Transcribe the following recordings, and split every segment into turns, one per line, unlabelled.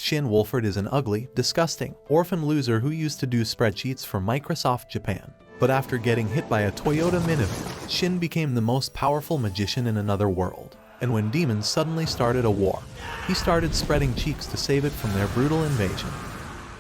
Shin Wolford is an ugly, disgusting, orphan loser who used to do spreadsheets for Microsoft Japan. But after getting hit by a Toyota Minivan, Shin became the most powerful magician in another world. And when demons suddenly started a war, he started spreading cheeks to save it from their brutal invasion.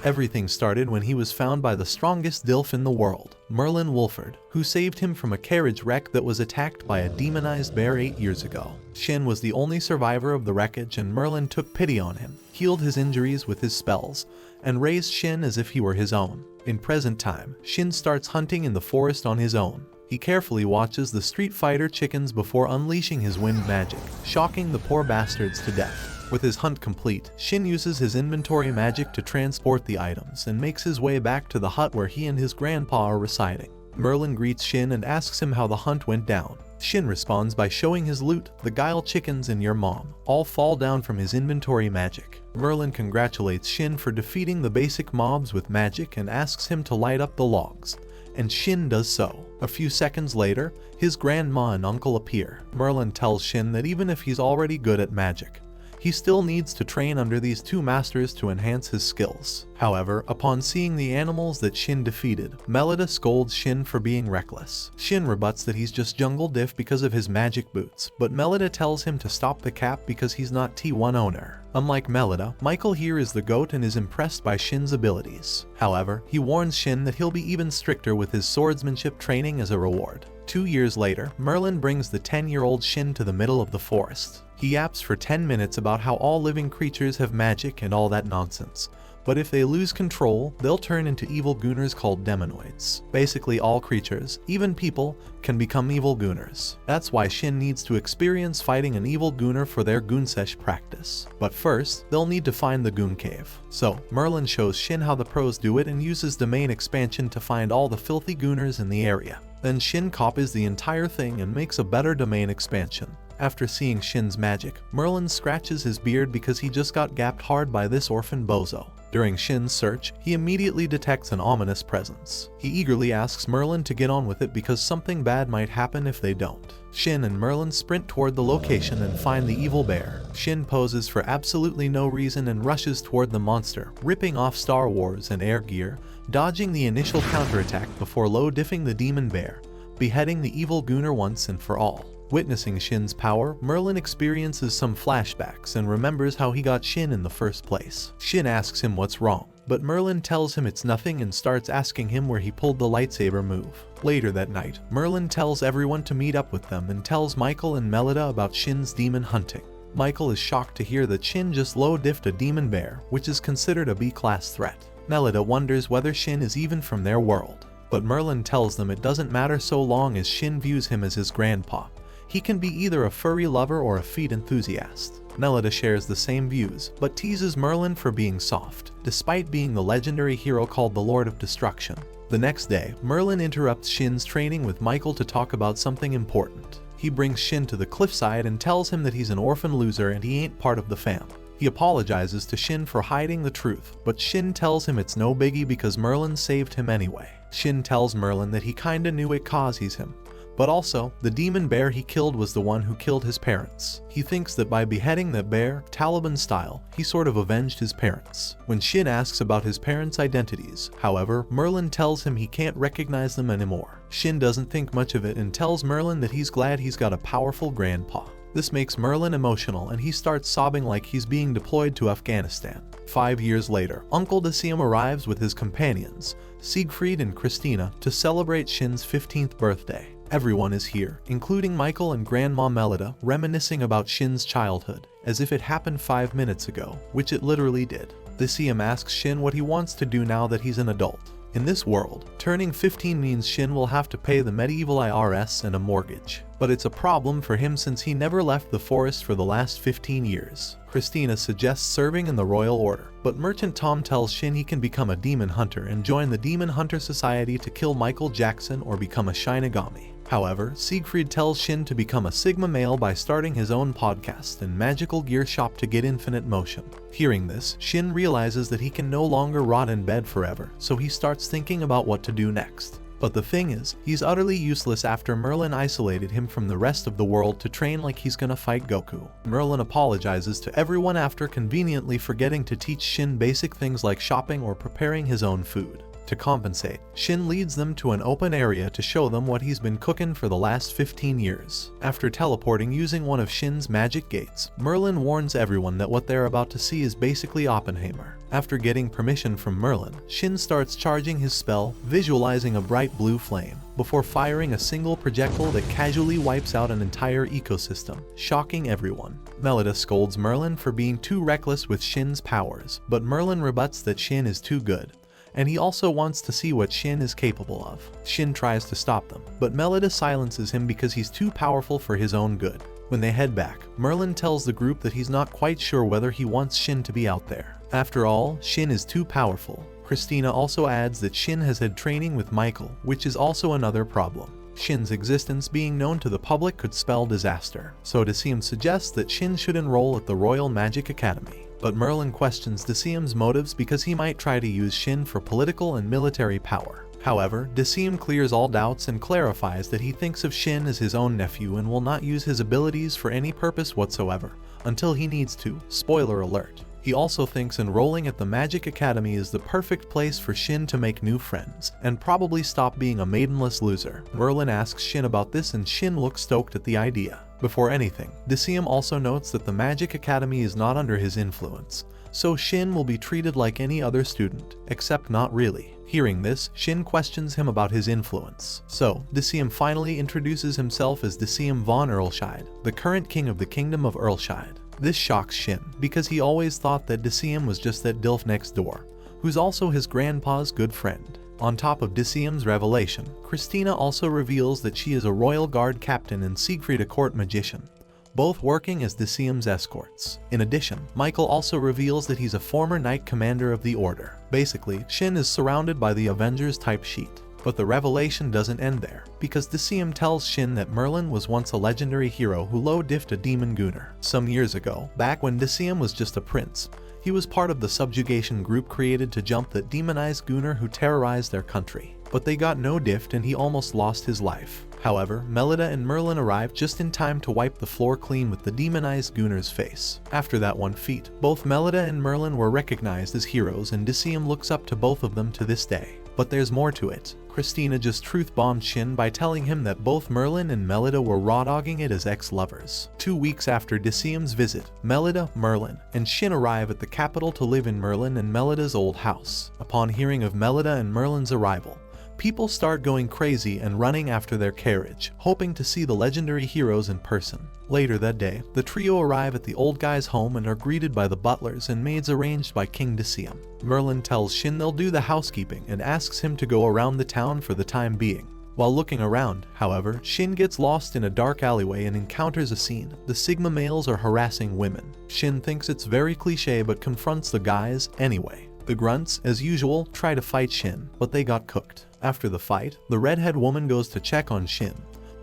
Everything started when he was found by the strongest DILF in the world, Merlin Wolford, who saved him from a carriage wreck that was attacked by a demonized bear 8 years ago. Shin was the only survivor of the wreckage, and Merlin took pity on him, healed his injuries with his spells, and raised Shin as if he were his own. In present time, Shin starts hunting in the forest on his own. He carefully watches the Street Fighter chickens before unleashing his wind magic, shocking the poor bastards to death. With his hunt complete, Shin uses his inventory magic to transport the items and makes his way back to the hut where he and his grandpa are residing. Merlin greets Shin and asks him how the hunt went down. Shin responds by showing his loot, the guile chickens and your mom, all fall down from his inventory magic. Merlin congratulates Shin for defeating the basic mobs with magic and asks him to light up the logs, and Shin does so. A few seconds later, his grandma and uncle appear. Merlin tells Shin that even if he's already good at magic, he still needs to train under these two masters to enhance his skills. However, upon seeing the animals that Shin defeated, Melida scolds Shin for being reckless. Shin rebuts that he's just jungle diff because of his magic boots, but Melida tells him to stop the cap because he's not T1 owner. Unlike Melida, Michael here is the GOAT and is impressed by Shin's abilities. However, he warns Shin that he'll be even stricter with his swordsmanship training as a reward. 2 years later, Merlin brings the 10-year-old Shin to the middle of the forest. He yaps for 10 minutes about how all living creatures have magic and all that nonsense, but if they lose control, they'll turn into evil gooners called demonoids. Basically all creatures, even people, can become evil gooners. That's why Shin needs to experience fighting an evil gooner for their goonsesh practice. But first, they'll need to find the goon cave. So, Merlin shows Shin how the pros do it and uses domain expansion to find all the filthy gooners in the area. Then Shin copies the entire thing and makes a better domain expansion. After seeing Shin's magic, Merlin scratches his beard because he just got gapped hard by this orphan bozo. During Shin's search, he immediately detects an ominous presence. He eagerly asks Merlin to get on with it because something bad might happen if they don't. Shin and Merlin sprint toward the location and find the evil bear. Shin poses for absolutely no reason and rushes toward the monster, ripping off Star Wars and air gear, dodging the initial counterattack before low-diffing the demon bear, beheading the evil gooner once and for all. Witnessing Shin's power, Merlin experiences some flashbacks and remembers how he got Shin in the first place. Shin asks him what's wrong, but Merlin tells him it's nothing and starts asking him where he pulled the lightsaber move. Later that night, Merlin tells everyone to meet up with them and tells Michael and Melida about Shin's demon hunting. Michael is shocked to hear that Shin just low-diffed a demon bear, which is considered a B-class threat. Melida wonders whether Shin is even from their world, but Merlin tells them it doesn't matter so long as Shin views him as his grandpa. He can be either a furry lover or a feet enthusiast. Melida shares the same views, but teases Merlin for being soft, despite being the legendary hero called the Lord of Destruction. The next day, Merlin interrupts Shin's training with Michael to talk about something important. He brings Shin to the cliffside and tells him that he's an orphan loser and he ain't part of the fam. He apologizes to Shin for hiding the truth, but Shin tells him it's no biggie because Merlin saved him anyway. Shin tells Merlin that he kinda knew it cause he's him, but also, the demon bear he killed was the one who killed his parents. He thinks that by beheading that bear, Taliban style, he sort of avenged his parents. When Shin asks about his parents' identities, however, Merlin tells him he can't recognize them anymore. Shin doesn't think much of it and tells Merlin that he's glad he's got a powerful grandpa. This makes Merlin emotional and he starts sobbing like he's being deployed to Afghanistan. 5 years later, Uncle Dacium arrives with his companions, Siegfried and Christina, to celebrate Shin's 15th birthday. Everyone is here, including Michael and Grandma Melida, reminiscing about Shin's childhood, as if it happened 5 minutes ago, which it literally did. Dacium asks Shin what he wants to do now that he's an adult. In this world, turning 15 means Shin will have to pay the medieval IRS and a mortgage. But it's a problem for him since he never left the forest for the last 15 years. Christina suggests serving in the Royal Order, but Merchant Tom tells Shin he can become a demon hunter and join the Demon Hunter Society to kill Michael Jackson or become a Shinigami. However, Siegfried tells Shin to become a Sigma male by starting his own podcast and magical gear shop to get infinite motion. Hearing this, Shin realizes that he can no longer rot in bed forever, so he starts thinking about what to do next. But the thing is, he's utterly useless after Merlin isolated him from the rest of the world to train like he's gonna fight Goku. Merlin apologizes to everyone after conveniently forgetting to teach Shin basic things like shopping or preparing his own food. To compensate, Shin leads them to an open area to show them what he's been cooking for the last 15 years. After teleporting using one of Shin's magic gates, Merlin warns everyone that what they're about to see is basically Oppenheimer. After getting permission from Merlin, Shin starts charging his spell, visualizing a bright blue flame, before firing a single projectile that casually wipes out an entire ecosystem, shocking everyone. Melida scolds Merlin for being too reckless with Shin's powers, but Merlin rebuts that Shin is too good, and he also wants to see what Shin is capable of. Shin tries to stop them, but Melida silences him because he's too powerful for his own good. When they head back, Merlin tells the group that he's not quite sure whether he wants Shin to be out there. After all, Shin is too powerful. Christina also adds that Shin has had training with Michael, which is also another problem. Shin's existence being known to the public could spell disaster, so Decium suggests that Shin should enroll at the Royal Magic Academy. But Merlin questions Decium's motives because he might try to use Shin for political and military power. However, Decium clears all doubts and clarifies that he thinks of Shin as his own nephew and will not use his abilities for any purpose whatsoever, until he needs to. Spoiler alert. He also thinks enrolling at the Magic Academy is the perfect place for Shin to make new friends, and probably stop being a maidenless loser. Merlin asks Shin about this and Shin looks stoked at the idea. Before anything, Decium also notes that the Magic Academy is not under his influence, so Shin will be treated like any other student, except not really. Hearing this, Shin questions him about his influence. So, Decium finally introduces himself as Decium von Earlshide, the current king of the Kingdom of Earlshide. This shocks Shin, because he always thought that Decium was just that dilf next door, who's also his grandpa's good friend. On top of Decium's revelation, Christina also reveals that she is a royal guard captain and Siegfried a court magician, both working as Decium's escorts. In addition, Michael also reveals that he's a former knight commander of the Order. Basically, Shin is surrounded by the Avengers type sheet. But the revelation doesn't end there, because Decium tells Shin that Merlin was once a legendary hero who low-diffed a demon Gunner. Some years ago, back when Decium was just a prince, he was part of the subjugation group created to jump that demonized Gunner who terrorized their country. But they got no diffed and he almost lost his life. However, Melida and Merlin arrived just in time to wipe the floor clean with the demonized Gunner's face. After that one feat, both Melida and Merlin were recognized as heroes and Decium looks up to both of them to this day. But there's more to it. Christina just truth-bombed Shin by telling him that both Merlin and Melida were raw-dogging it as ex-lovers. 2 weeks after Decium's visit, Melida, Merlin, and Shin arrive at the capital to live in Merlin and Melida's old house. Upon hearing of Melida and Merlin's arrival, people start going crazy and running after their carriage, hoping to see the legendary heroes in person. Later that day, the trio arrive at the old guy's home and are greeted by the butlers and maids arranged by King Decium. Merlin tells Shin they'll do the housekeeping and asks him to go around the town for the time being. While looking around, however, Shin gets lost in a dark alleyway and encounters a scene. The Sigma males are harassing women. Shin thinks it's very cliche but confronts the guys anyway. The grunts, as usual, try to fight Shin, but they got cooked. After the fight, the redhead woman goes to check on Shin,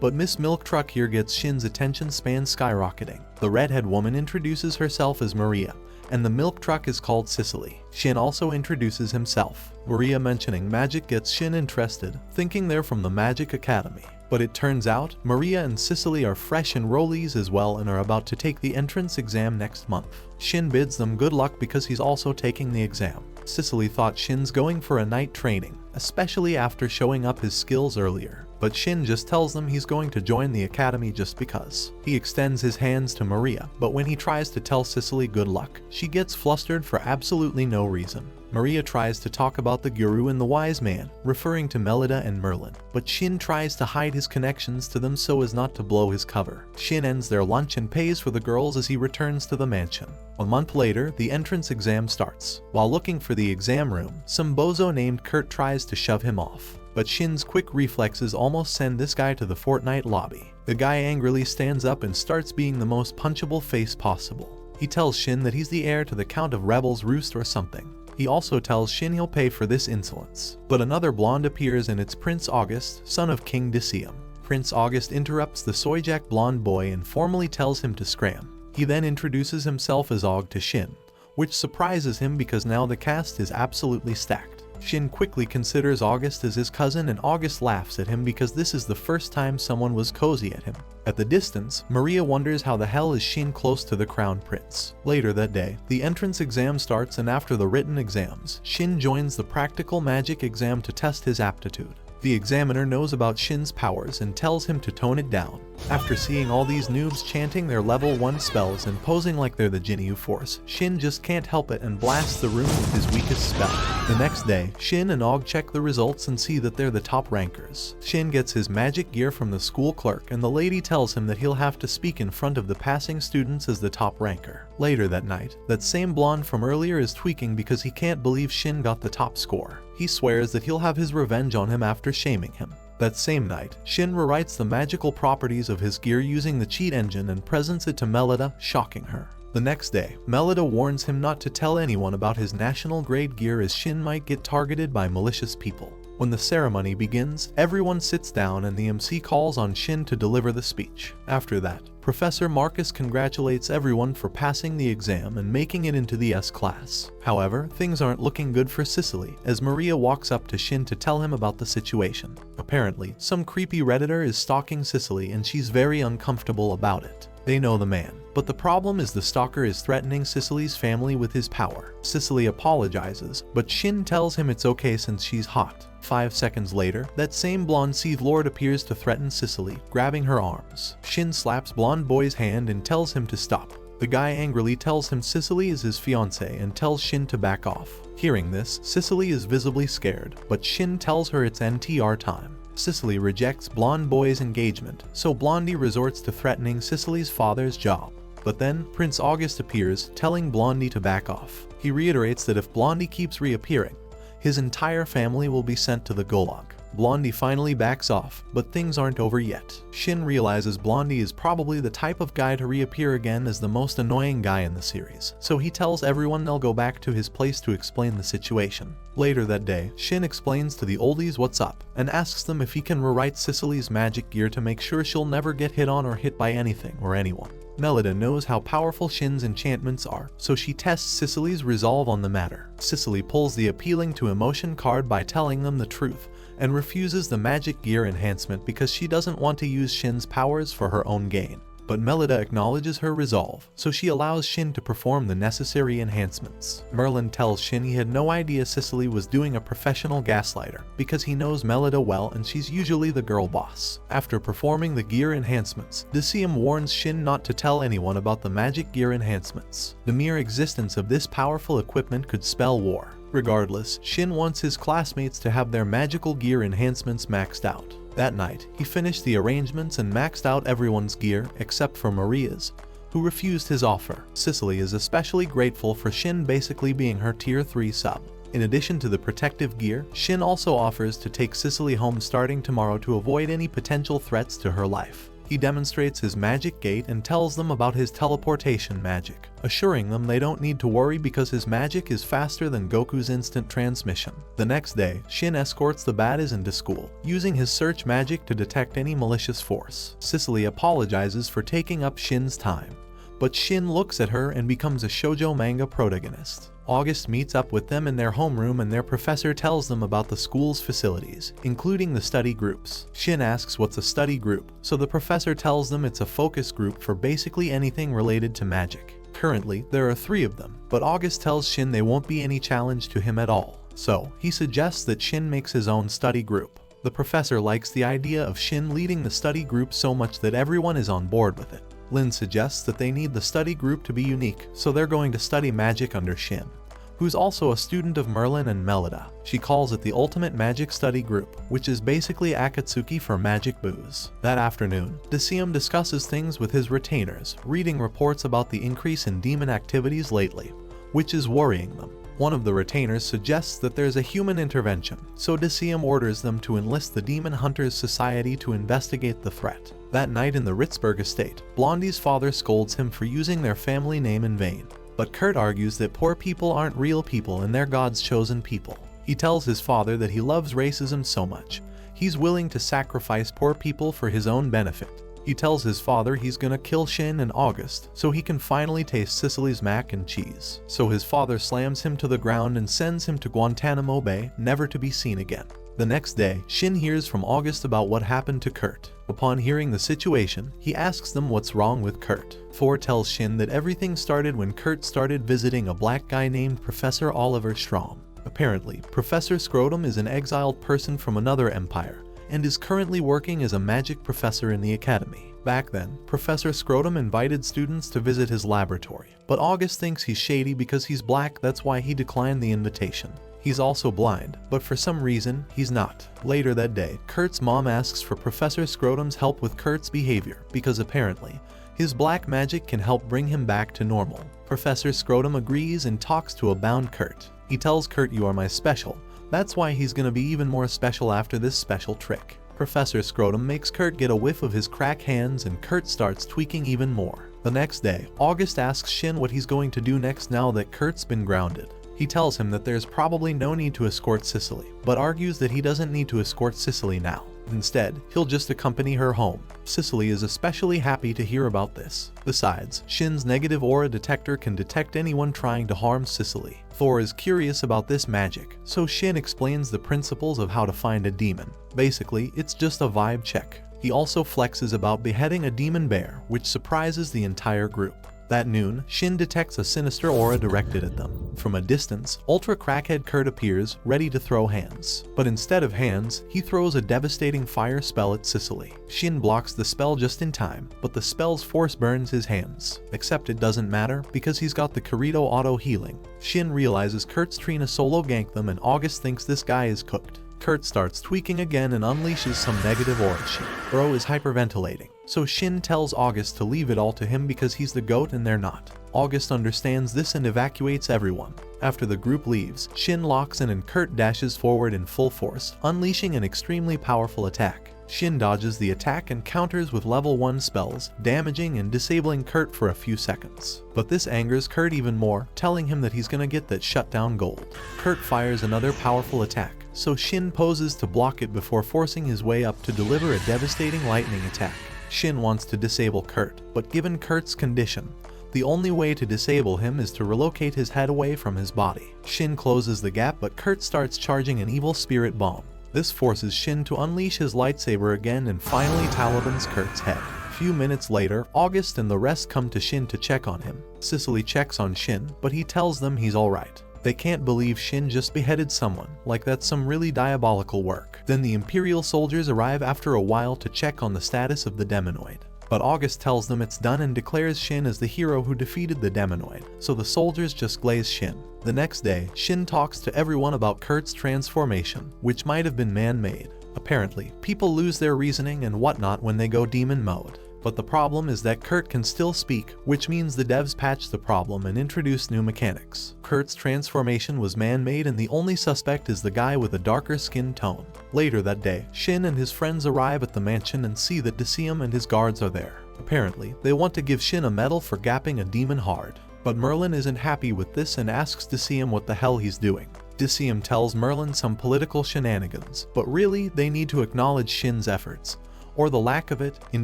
but Miss Milk Truck here gets Shin's attention span skyrocketing. The redhead woman introduces herself as Maria, and the milk truck is called Sicily. Shin also introduces himself. Maria mentioning magic gets Shin interested, thinking they're from the Magic Academy. But it turns out, Maria and Sicily are fresh enrollees as well and are about to take the entrance exam next month. Shin bids them good luck because he's also taking the exam. Sicily thought Shin's going for a night training, especially after showing up his skills earlier. But Shin just tells them he's going to join the academy just because. He extends his hands to Maria, but when he tries to tell Sicily good luck, she gets flustered for absolutely no reason. Maria tries to talk about the Guru and the Wise Man, referring to Melida and Merlin, but Shin tries to hide his connections to them so as not to blow his cover. Shin ends their lunch and pays for the girls as he returns to the mansion. A month later, the entrance exam starts. While looking for the exam room, some bozo named Kurt tries to shove him off. But Shin's quick reflexes almost send this guy to the Fortnite lobby. The guy angrily stands up and starts being the most punchable face possible. He tells Shin that he's the heir to the Count of Rebel's roost or something. He also tells Shin he'll pay for this insolence. But another blonde appears and it's Prince August, son of King Decium. Prince August interrupts the Soyjak blonde boy and formally tells him to scram. He then introduces himself as Og to Shin, which surprises him because now the cast is absolutely stacked. Shin quickly considers August as his cousin, and August laughs at him because this is the first time someone was cozy at him. At the distance, Maria wonders how the hell is Shin close to the crown prince. Later that day, the entrance exam starts, and after the written exams, Shin joins the practical magic exam to test his aptitude. The examiner knows about Shin's powers and tells him to tone it down. After seeing all these noobs chanting their level 1 spells and posing like they're the Jinyu Force, Shin just can't help it and blasts the room with his weakest spell. The next day, Shin and Og check the results and see that they're the top rankers. Shin gets his magic gear from the school clerk, and the lady tells him that he'll have to speak in front of the passing students as the top ranker. Later that night, that same blonde from earlier is tweaking because he can't believe Shin got the top score. He swears that he'll have his revenge on him after shaming him. That same night, Shin rewrites the magical properties of his gear using the cheat engine and presents it to Melida, shocking her. The next day, Melida warns him not to tell anyone about his national grade gear as Shin might get targeted by malicious people. When the ceremony begins, everyone sits down and the MC calls on Shin to deliver the speech. After that, Professor Marcus congratulates everyone for passing the exam and making it into the S class. However, things aren't looking good for Cicely, as Maria walks up to Shin to tell him about the situation. Apparently, some creepy Redditor is stalking Cicely and she's very uncomfortable about it. They know the man, but the problem is the stalker is threatening Cicely's family with his power. Cicely apologizes, but Shin tells him it's okay since she's hot. 5 seconds later, that same blonde Seath Lord appears to threaten Cicely, grabbing her arms. Shin slaps blonde boy's hand and tells him to stop. The guy angrily tells him Cicely is his fiancée and tells Shin to back off. Hearing this, Cicely is visibly scared, but Shin tells her it's NTR time. Cicely rejects blonde boy's engagement, so Blondie resorts to threatening Cicely's father's job. But then, Prince August appears, telling Blondie to back off. He reiterates that if Blondie keeps reappearing, his entire family will be sent to the Gulag. Blondie finally backs off, but things aren't over yet. Shin realizes Blondie is probably the type of guy to reappear again as the most annoying guy in the series, so he tells everyone they'll go back to his place to explain the situation. Later that day, Shin explains to the oldies what's up, and asks them if he can rewrite Cicely's magic gear to make sure she'll never get hit on or hit by anything or anyone. Melida knows how powerful Shin's enchantments are, so she tests Cicely's resolve on the matter. Cicely pulls the appealing to emotion card by telling them the truth, and refuses the magic gear enhancement because she doesn't want to use Shin's powers for her own gain. But Melida acknowledges her resolve, so she allows Shin to perform the necessary enhancements. Merlin tells Shin he had no idea Cicely was doing a professional gaslighter, because he knows Melida well and she's usually the girl boss. After performing the gear enhancements, Decium warns Shin not to tell anyone about the magic gear enhancements. The mere existence of this powerful equipment could spell war. Regardless, Shin wants his classmates to have their magical gear enhancements maxed out. That night, he finished the arrangements and maxed out everyone's gear except for Maria's, who refused his offer. Cicely is especially grateful for Shin basically being her tier 3 sub. In addition to the protective gear, Shin also offers to take Cicely home starting tomorrow to avoid any potential threats to her life. He demonstrates his magic gate and tells them about his teleportation magic, assuring them they don't need to worry because his magic is faster than Goku's instant transmission. The next day, Shin escorts the baddies into school, using his search magic to detect any malicious force. Cicely apologizes for taking up Shin's time, but Shin looks at her and becomes a shoujo manga protagonist. August meets up with them in their homeroom and their professor tells them about the school's facilities, including the study groups. Shin asks what's a study group, so the professor tells them it's a focus group for basically anything related to magic. Currently, there are 3 of them, but August tells Shin they won't be any challenge to him at all, so he suggests that Shin makes his own study group. The professor likes the idea of Shin leading the study group so much that everyone is on board with it. Lin suggests that they need the study group to be unique, so they're going to study magic under Shin, who's also a student of Merlin and Melida. She calls it the Ultimate Magic Study Group, which is basically Akatsuki for magic booze. That afternoon, Decium discusses things with his retainers, reading reports about the increase in demon activities lately, which is worrying them. One of the retainers suggests that there's a human intervention, so Decium orders them to enlist the Demon Hunters Society to investigate the threat. That night in the Ritzburg estate, Blondie's father scolds him for using their family name in vain. But Kurt argues that poor people aren't real people and they're God's chosen people. He tells his father that he loves racism so much, he's willing to sacrifice poor people for his own benefit. He tells his father he's gonna kill Shin in August so he can finally taste Sicily's mac and cheese. So his father slams him to the ground and sends him to Guantanamo Bay, never to be seen again. The next day, Shin hears from August about what happened to Kurt. Upon hearing the situation, he asks them what's wrong with Kurt. Thor tells Shin that everything started when Kurt started visiting a black guy named Professor Oliver Strom. Apparently, Professor Scrotum is an exiled person from another empire, and is currently working as a magic professor in the academy. Back then, Professor Scrotum invited students to visit his laboratory, but August thinks he's shady because he's black, that's why he declined the invitation. He's also blind, but for some reason, he's not. Later that day, Kurt's mom asks for Professor Scrotum's help with Kurt's behavior, because apparently, his black magic can help bring him back to normal. Professor Scrotum agrees and talks to a bound Kurt. He tells Kurt, "You are my special." That's why he's gonna be even more special after this special trick. Professor Scrotum makes Kurt get a whiff of his crack hands and Kurt starts tweaking even more. The next day, August asks Shin what he's going to do next now that Kurt's been grounded. He tells him that there's probably no need to escort Sicily, but argues that he doesn't need to escort Sicily now. Instead, he'll just accompany her home. Sicily is especially happy to hear about this. Besides, Shin's negative aura detector can detect anyone trying to harm Sicily. Thor is curious about this magic, so Shin explains the principles of how to find a demon. Basically, it's just a vibe check. He also flexes about beheading a demon bear, which surprises the entire group. That noon, Shin detects a sinister aura directed at them. From a distance, Ultra Crackhead Kurt appears, ready to throw hands. But instead of hands, he throws a devastating fire spell at Sicily. Shin blocks the spell just in time, but the spell's force burns his hands. Except it doesn't matter, because he's got the Kirito auto healing. Shin realizes Kurt's trying to solo gank them and August thinks this guy is cooked. Kurt starts tweaking again and unleashes some negative aura shit. Bro is hyperventilating, so Shin tells August to leave it all to him because he's the GOAT and they're not. August understands this and evacuates everyone. After the group leaves, Shin locks in and Kurt dashes forward in full force, unleashing an extremely powerful attack. Shin dodges the attack and counters with level 1 spells, damaging and disabling Kurt for a few seconds. But this angers Kurt even more, telling him that he's gonna get that shutdown gold. Kurt fires another powerful attack, so Shin poses to block it before forcing his way up to deliver a devastating lightning attack. Shin wants to disable Kurt, but given Kurt's condition, the only way to disable him is to relocate his head away from his body. Shin closes the gap, but Kurt starts charging an evil spirit bomb. This forces Shin to unleash his lightsaber again and finally talibans Kurt's head. A few minutes later, August and the rest come to Shin to check on him. Sicily checks on Shin, but he tells them he's alright. They can't believe Shin just beheaded someone, like that's some really diabolical work. Then the Imperial soldiers arrive after a while to check on the status of the Demonoid. But August tells them it's done and declares Shin as the hero who defeated the Demonoid, so the soldiers just glaze Shin. The next day, Shin talks to everyone about Kurt's transformation, which might have been man-made. Apparently, people lose their reasoning and whatnot when they go demon mode. But the problem is that Kurt can still speak, which means the devs patched the problem and introduced new mechanics. Kurt's transformation was man-made and the only suspect is the guy with a darker skin tone. Later that day, Shin and his friends arrive at the mansion and see that Decium and his guards are there. Apparently, they want to give Shin a medal for gapping a demon hard. But Merlin isn't happy with this and asks Decium what the hell he's doing. Decium tells Merlin some political shenanigans, but really, they need to acknowledge Shin's efforts, or the lack of it, in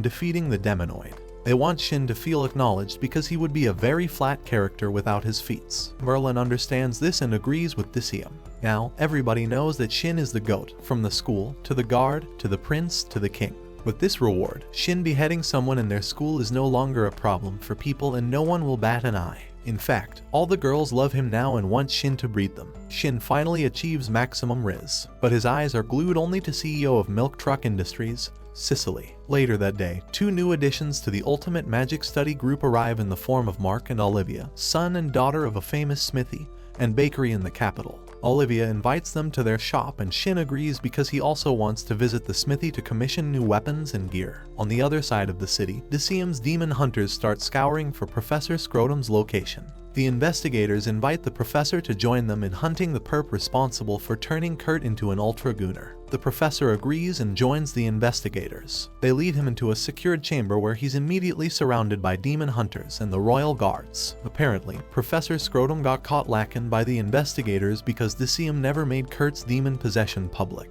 defeating the Demonoid. They want Shin to feel acknowledged because he would be a very flat character without his feats. Merlin understands this and agrees with Decium. Now, everybody knows that Shin is the GOAT, from the school, to the guard, to the prince, to the king. With this reward, Shin beheading someone in their school is no longer a problem for people and no one will bat an eye. In fact, all the girls love him now and want Shin to breed them. Shin finally achieves maximum Riz, but his eyes are glued only to CEO of Milk Truck Industries, Sicily. Later that day, 2 new additions to the Ultimate Magic Study group arrive in the form of Mark and Olivia, son and daughter of a famous smithy and bakery in the capital. Olivia invites them to their shop and Shin agrees because he also wants to visit the smithy to commission new weapons and gear. On the other side of the city, Decium's demon hunters start scouring for Professor Scrotum's location. The investigators invite the professor to join them in hunting the perp responsible for turning Kurt into an Ultra Gooner. The professor agrees and joins the investigators. They lead him into a secured chamber where he's immediately surrounded by demon hunters and the royal guards. Apparently, Professor Scrotum got caught lacking by the investigators because Decium never made Kurt's demon possession public.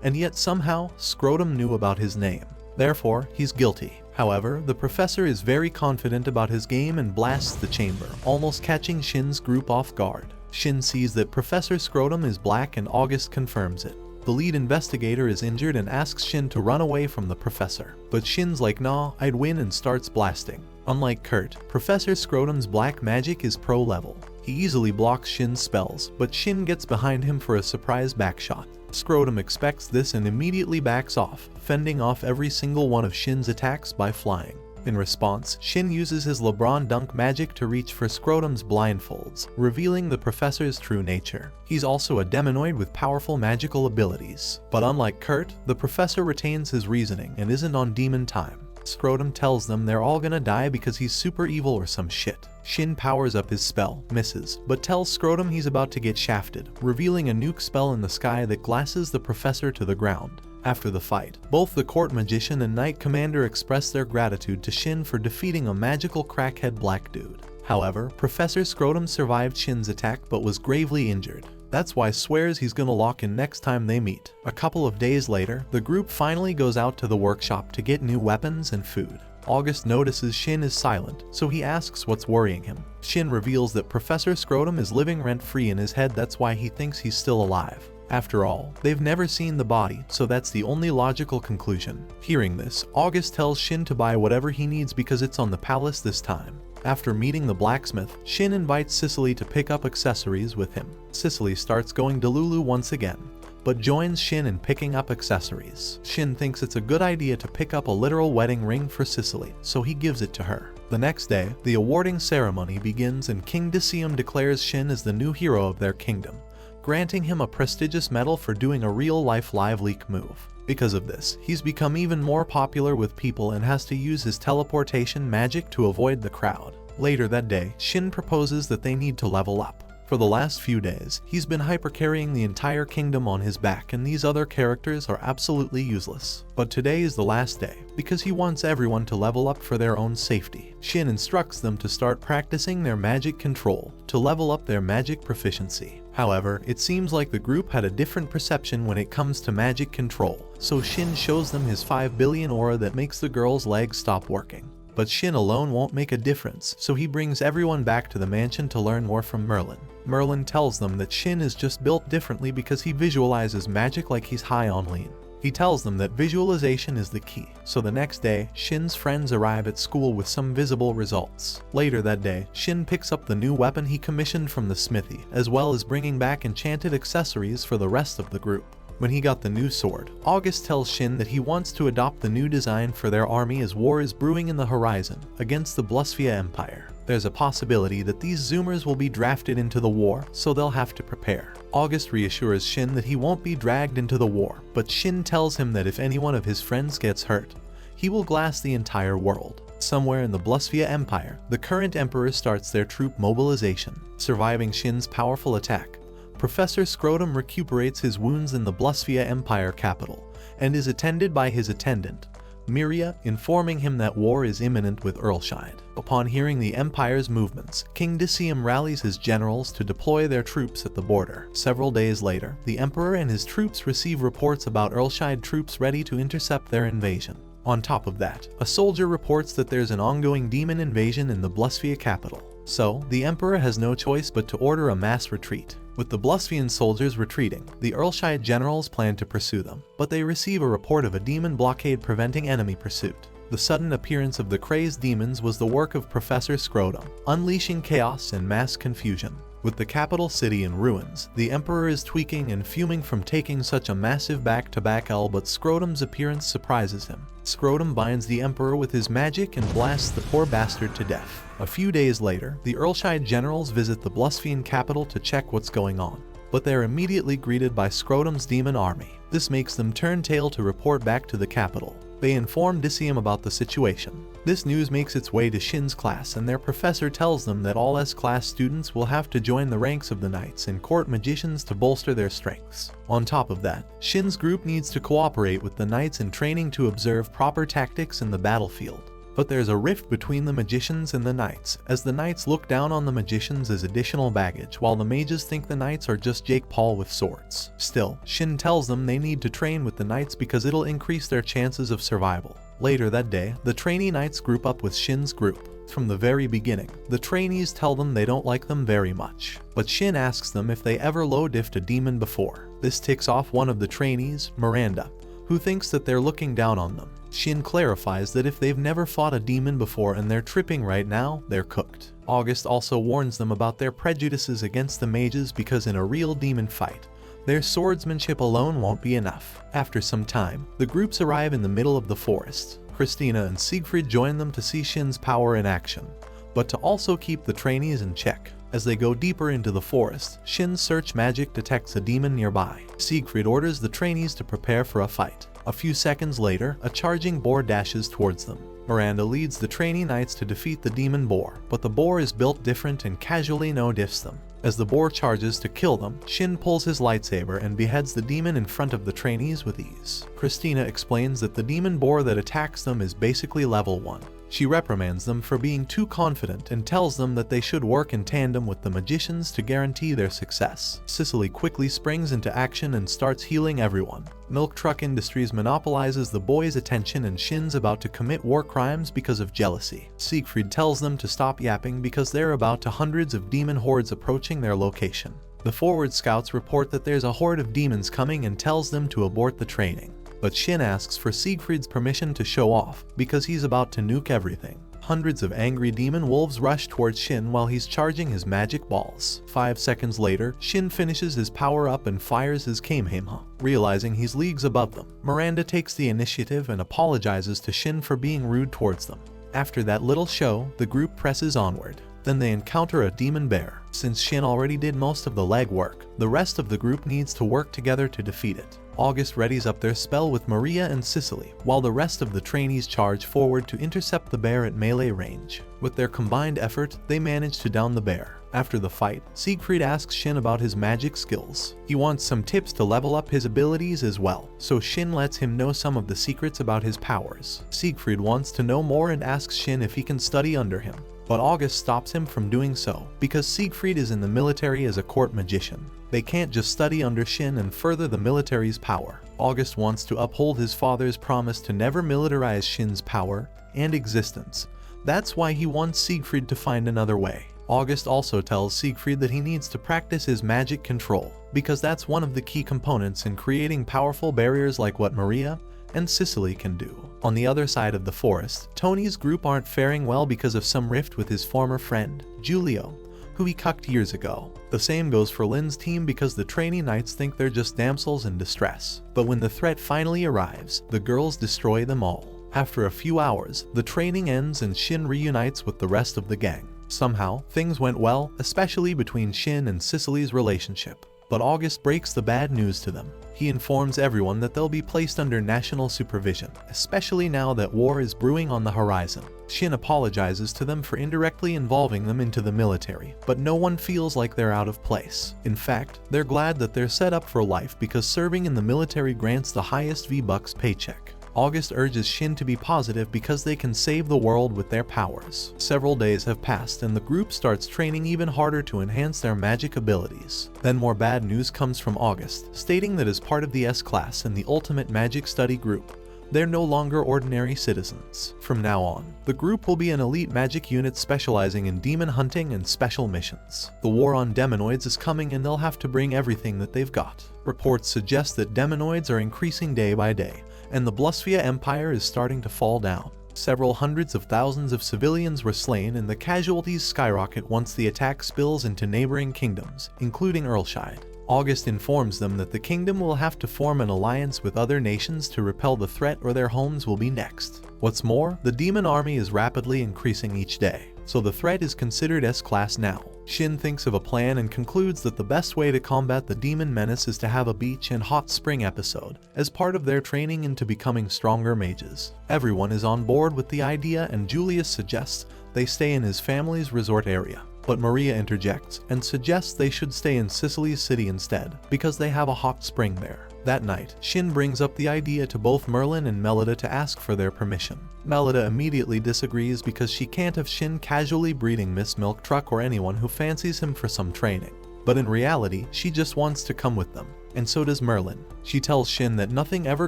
And yet somehow, Scrotum knew about his name. Therefore, he's guilty. However, the professor is very confident about his game and blasts the chamber, almost catching Shin's group off guard. Shin sees that Professor Scrotum is black and August confirms it. The lead investigator is injured and asks Shin to run away from the professor. But Shin's like, nah, I'd win, and starts blasting. Unlike Kurt, Professor Scrotum's black magic is pro level. He easily blocks Shin's spells, but Shin gets behind him for a surprise backshot. Scrotum expects this and immediately backs off, fending off every single one of Shin's attacks by flying. In response, Shin uses his LeBron dunk magic to reach for Scrotum's blindfolds, revealing the professor's true nature. He's also a demonoid with powerful magical abilities. But unlike Kurt, the professor retains his reasoning and isn't on demon time. Scrotum tells them they're all gonna die because he's super evil or some shit. Shin powers up his spell, misses, but tells Scrotum he's about to get shafted, revealing a nuke spell in the sky that glasses the professor to the ground. After the fight, both the court magician and knight commander express their gratitude to Shin for defeating a magical crackhead black dude. However, Professor Scrotum survived Shin's attack but was gravely injured. That's why swears he's gonna lock in next time they meet. A couple of days later, the group finally goes out to the workshop to get new weapons and food. August notices Shin is silent, so he asks what's worrying him. Shin reveals that Professor Scrotum is living rent-free in his head, that's why he thinks he's still alive. After all, they've never seen the body, so that's the only logical conclusion. Hearing this, August tells Shin to buy whatever he needs because it's on the palace this time. After meeting the blacksmith, Shin invites Cicely to pick up accessories with him. Cicely starts going to Lulu once again, but joins Shin in picking up accessories. Shin thinks it's a good idea to pick up a literal wedding ring for Cicely, so he gives it to her. The next day, the awarding ceremony begins and King Decium declares Shin as the new hero of their kingdom, granting him a prestigious medal for doing a real-life live leak move. Because of this, he's become even more popular with people and has to use his teleportation magic to avoid the crowd. Later that day, Shin proposes that they need to level up. For the last few days, he's been hyper-carrying the entire kingdom on his back, and these other characters are absolutely useless. But today is the last day, because he wants everyone to level up for their own safety. Shin instructs them to start practicing their magic control, to level up their magic proficiency. However, it seems like the group had a different perception when it comes to magic control, so Shin shows them his 5 billion aura that makes the girl's legs stop working. But Shin alone won't make a difference, so he brings everyone back to the mansion to learn more from Merlin. Merlin tells them that Shin is just built differently because he visualizes magic like he's high on lean. He tells them that visualization is the key, so the next day, Shin's friends arrive at school with some visible results. Later that day, Shin picks up the new weapon he commissioned from the smithy, as well as bringing back enchanted accessories for the rest of the group. When he got the new sword, August tells Shin that he wants to adopt the new design for their army as war is brewing in the horizon against the Blusphia Empire. There's a possibility that these Zoomers will be drafted into the war, so they'll have to prepare. August reassures Shin that he won't be dragged into the war, but Shin tells him that if any one of his friends gets hurt, he will glass the entire world. Somewhere in the Blusphia Empire, the current emperor starts their troop mobilization. Surviving Shin's powerful attack, Professor Scrotum recuperates his wounds in the Blusphia Empire capital, and is attended by his attendant, Miria, informing him that war is imminent with Earlshide. Upon hearing the Empire's movements, King Decium rallies his generals to deploy their troops at the border. Several days later, the Emperor and his troops receive reports about Earlshide troops ready to intercept their invasion. On top of that, a soldier reports that there's an ongoing demon invasion in the Blusphia capital. So, the Emperor has no choice but to order a mass retreat. With the Blusphian soldiers retreating, the Earlshide generals plan to pursue them, but they receive a report of a demon blockade preventing enemy pursuit. The sudden appearance of the crazed demons was the work of Professor Scrotum, unleashing chaos and mass confusion. With the capital city in ruins, the Emperor is tweaking and fuming from taking such a massive back-to-back L, but Scrotum's appearance surprises him. Scrotum binds the Emperor with his magic and blasts the poor bastard to death. A few days later, the Earlshide generals visit the Blusphian capital to check what's going on, but they're immediately greeted by Scrotum's demon army. This makes them turn tail to report back to the capital. They inform Decium about the situation. This news makes its way to Shin's class, and their professor tells them that all S-class students will have to join the ranks of the knights and court magicians to bolster their strengths. On top of that, Shin's group needs to cooperate with the knights in training to observe proper tactics in the battlefield. But there's a rift between the magicians and the knights, as the knights look down on the magicians as additional baggage, while the mages think the knights are just Jake Paul with swords. Still, Shin tells them they need to train with the knights because it'll increase their chances of survival. Later that day, the trainee knights group up with Shin's group. From the very beginning, the trainees tell them they don't like them very much, but Shin asks them if they ever low-diffed a demon before. This ticks off one of the trainees, Miranda, who thinks that they're looking down on them. Shin clarifies that if they've never fought a demon before and they're tripping right now, they're cooked. August also warns them about their prejudices against the mages because in a real demon fight, their swordsmanship alone won't be enough. After some time, the groups arrive in the middle of the forest. Christina and Siegfried join them to see Shin's power in action, but to also keep the trainees in check. As they go deeper into the forest, Shin's search magic detects a demon nearby. Siegfried orders the trainees to prepare for a fight. A few seconds later, a charging boar dashes towards them. Miranda leads the trainee knights to defeat the demon boar, but the boar is built different and casually no-diffs them. As the boar charges to kill them, Shin pulls his lightsaber and beheads the demon in front of the trainees with ease. Christina explains that the demon boar that attacks them is basically level 1. She reprimands them for being too confident and tells them that they should work in tandem with the magicians to guarantee their success. Cicely quickly springs into action and starts healing everyone. Milk Truck Industries monopolizes the boys' attention and Shin's about to commit war crimes because of jealousy. Siegfried tells them to stop yapping because they're about to hundreds of demon hordes approaching their location. The forward scouts report that there's a horde of demons coming and tells them to abort the training. But Shin asks for Siegfried's permission to show off, because he's about to nuke everything. Hundreds of angry demon wolves rush towards Shin while he's charging his magic balls. 5 seconds later, Shin finishes his power-up and fires his Kamehameha. Realizing he's leagues above them, Miranda takes the initiative and apologizes to Shin for being rude towards them. After that little show, the group presses onward. Then they encounter a demon bear. Since Shin already did most of the legwork, the rest of the group needs to work together to defeat it. August readies up their spell with Maria and Cicely, while the rest of the trainees charge forward to intercept the bear at melee range. With their combined effort, they manage to down the bear. After the fight, Siegfried asks Shin about his magic skills. He wants some tips to level up his abilities as well, so Shin lets him know some of the secrets about his powers. Siegfried wants to know more and asks Shin if he can study under him, but August stops him from doing so, because Siegfried is in the military as a court magician. They can't just study under Shin and further the military's power. August wants to uphold his father's promise to never militarize Shin's power and existence. That's why he wants Siegfried to find another way. August also tells Siegfried that he needs to practice his magic control, because that's one of the key components in creating powerful barriers like what Maria and Cicely can do. On the other side of the forest, Tony's group aren't faring well because of some rift with his former friend, Giulio, who he cucked years ago. The same goes for Lynn's team because the trainee knights think they're just damsels in distress. But when the threat finally arrives, the girls destroy them all. After a few hours, the training ends and Shin reunites with the rest of the gang. Somehow, things went well, especially between Shin and Cicely's relationship. But August breaks the bad news to them. He informs everyone that they'll be placed under national supervision, especially now that war is brewing on the horizon. Shin apologizes to them for indirectly involving them into the military, but no one feels like they're out of place. In fact, they're glad that they're set up for life because serving in the military grants the highest V-Bucks paycheck. August urges Shin to be positive because they can save the world with their powers. Several days have passed and the group starts training even harder to enhance their magic abilities. Then more bad news comes from August, stating that as part of the S-Class in the Ultimate Magic Study Group, they're no longer ordinary citizens. From now on, the group will be an elite magic unit specializing in demon hunting and special missions. The war on demonoids is coming and they'll have to bring everything that they've got. Reports suggest that demonoids are increasing day by day, and the Blusphia Empire is starting to fall down. Several hundreds of thousands of civilians were slain and the casualties skyrocket once the attack spills into neighboring kingdoms, including Earlshide. August informs them that the kingdom will have to form an alliance with other nations to repel the threat or their homes will be next. What's more, the demon army is rapidly increasing each day, so the threat is considered S-Class now. Shin thinks of a plan and concludes that the best way to combat the demon menace is to have a beach and hot spring episode, as part of their training into becoming stronger mages. Everyone is on board with the idea and Julius suggests they stay in his family's resort area. But Maria interjects and suggests they should stay in Cicely's city instead, because they have a hot spring there. That night, Shin brings up the idea to both Merlin and Melida to ask for their permission. Melida immediately disagrees because she can't have Shin casually breeding Miss Milk Truck or anyone who fancies him for some training. But in reality, she just wants to come with them. and so does Merlin. She tells Shin that nothing ever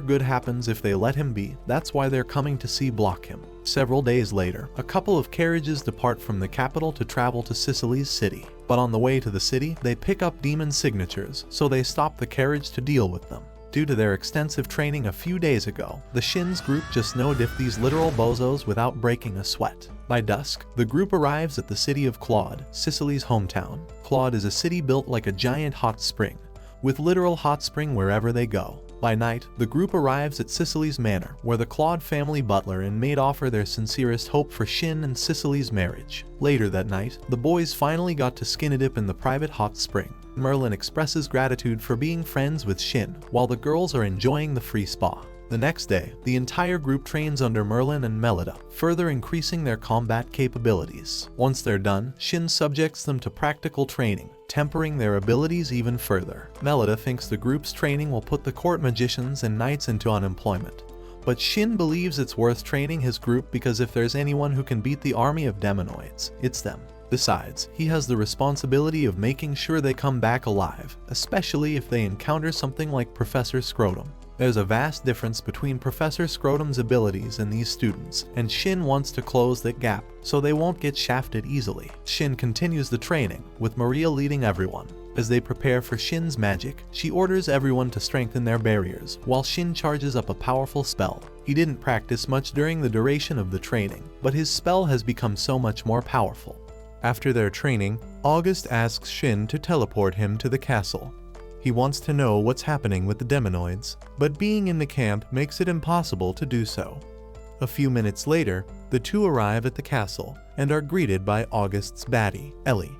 good happens if they let him be, that's why they're coming to block him. Several days later, a couple of carriages depart from the capital to travel to Sicily's city. But on the way to the city, they pick up demon signatures, so they stop the carriage to deal with them. Due to their extensive training a few days ago, the Shin's group just no-diff these literal bozos without breaking a sweat. By dusk, the group arrives at the city of Claude, Sicily's hometown. Claude is a city built like a giant hot spring, with literal hot spring wherever they go. By night, the group arrives at Sicily's manor, where the Claude family butler and maid offer their sincerest hope for Shin and Sicily's marriage. Later that night, the boys finally got to skin-a-dip in the private hot spring. Merlin expresses gratitude for being friends with Shin, while the girls are enjoying the free spa. The next day, the entire group trains under Merlin and Melida, further increasing their combat capabilities. Once they're done, Shin subjects them to practical training, tempering their abilities even further. Melida thinks the group's training will put the court magicians and knights into unemployment, but Shin believes it's worth training his group because if there's anyone who can beat the army of demonoids, it's them. Besides, he has the responsibility of making sure they come back alive, especially if they encounter something like Professor Scrotum. There's a vast difference between Professor Scrotum's abilities and these students, and Shin wants to close that gap so they won't get shafted easily. Shin continues the training, with Maria leading everyone. As they prepare for Shin's magic, she orders everyone to strengthen their barriers, while Shin charges up a powerful spell. He didn't practice much during the duration of the training, but his spell has become so much more powerful. After their training, August asks Shin to teleport him to the castle. He wants to know what's happening with the demonoids, but being in the camp makes it impossible to do so. A few minutes later, the two arrive at the castle and are greeted by August's baddie, Ellie.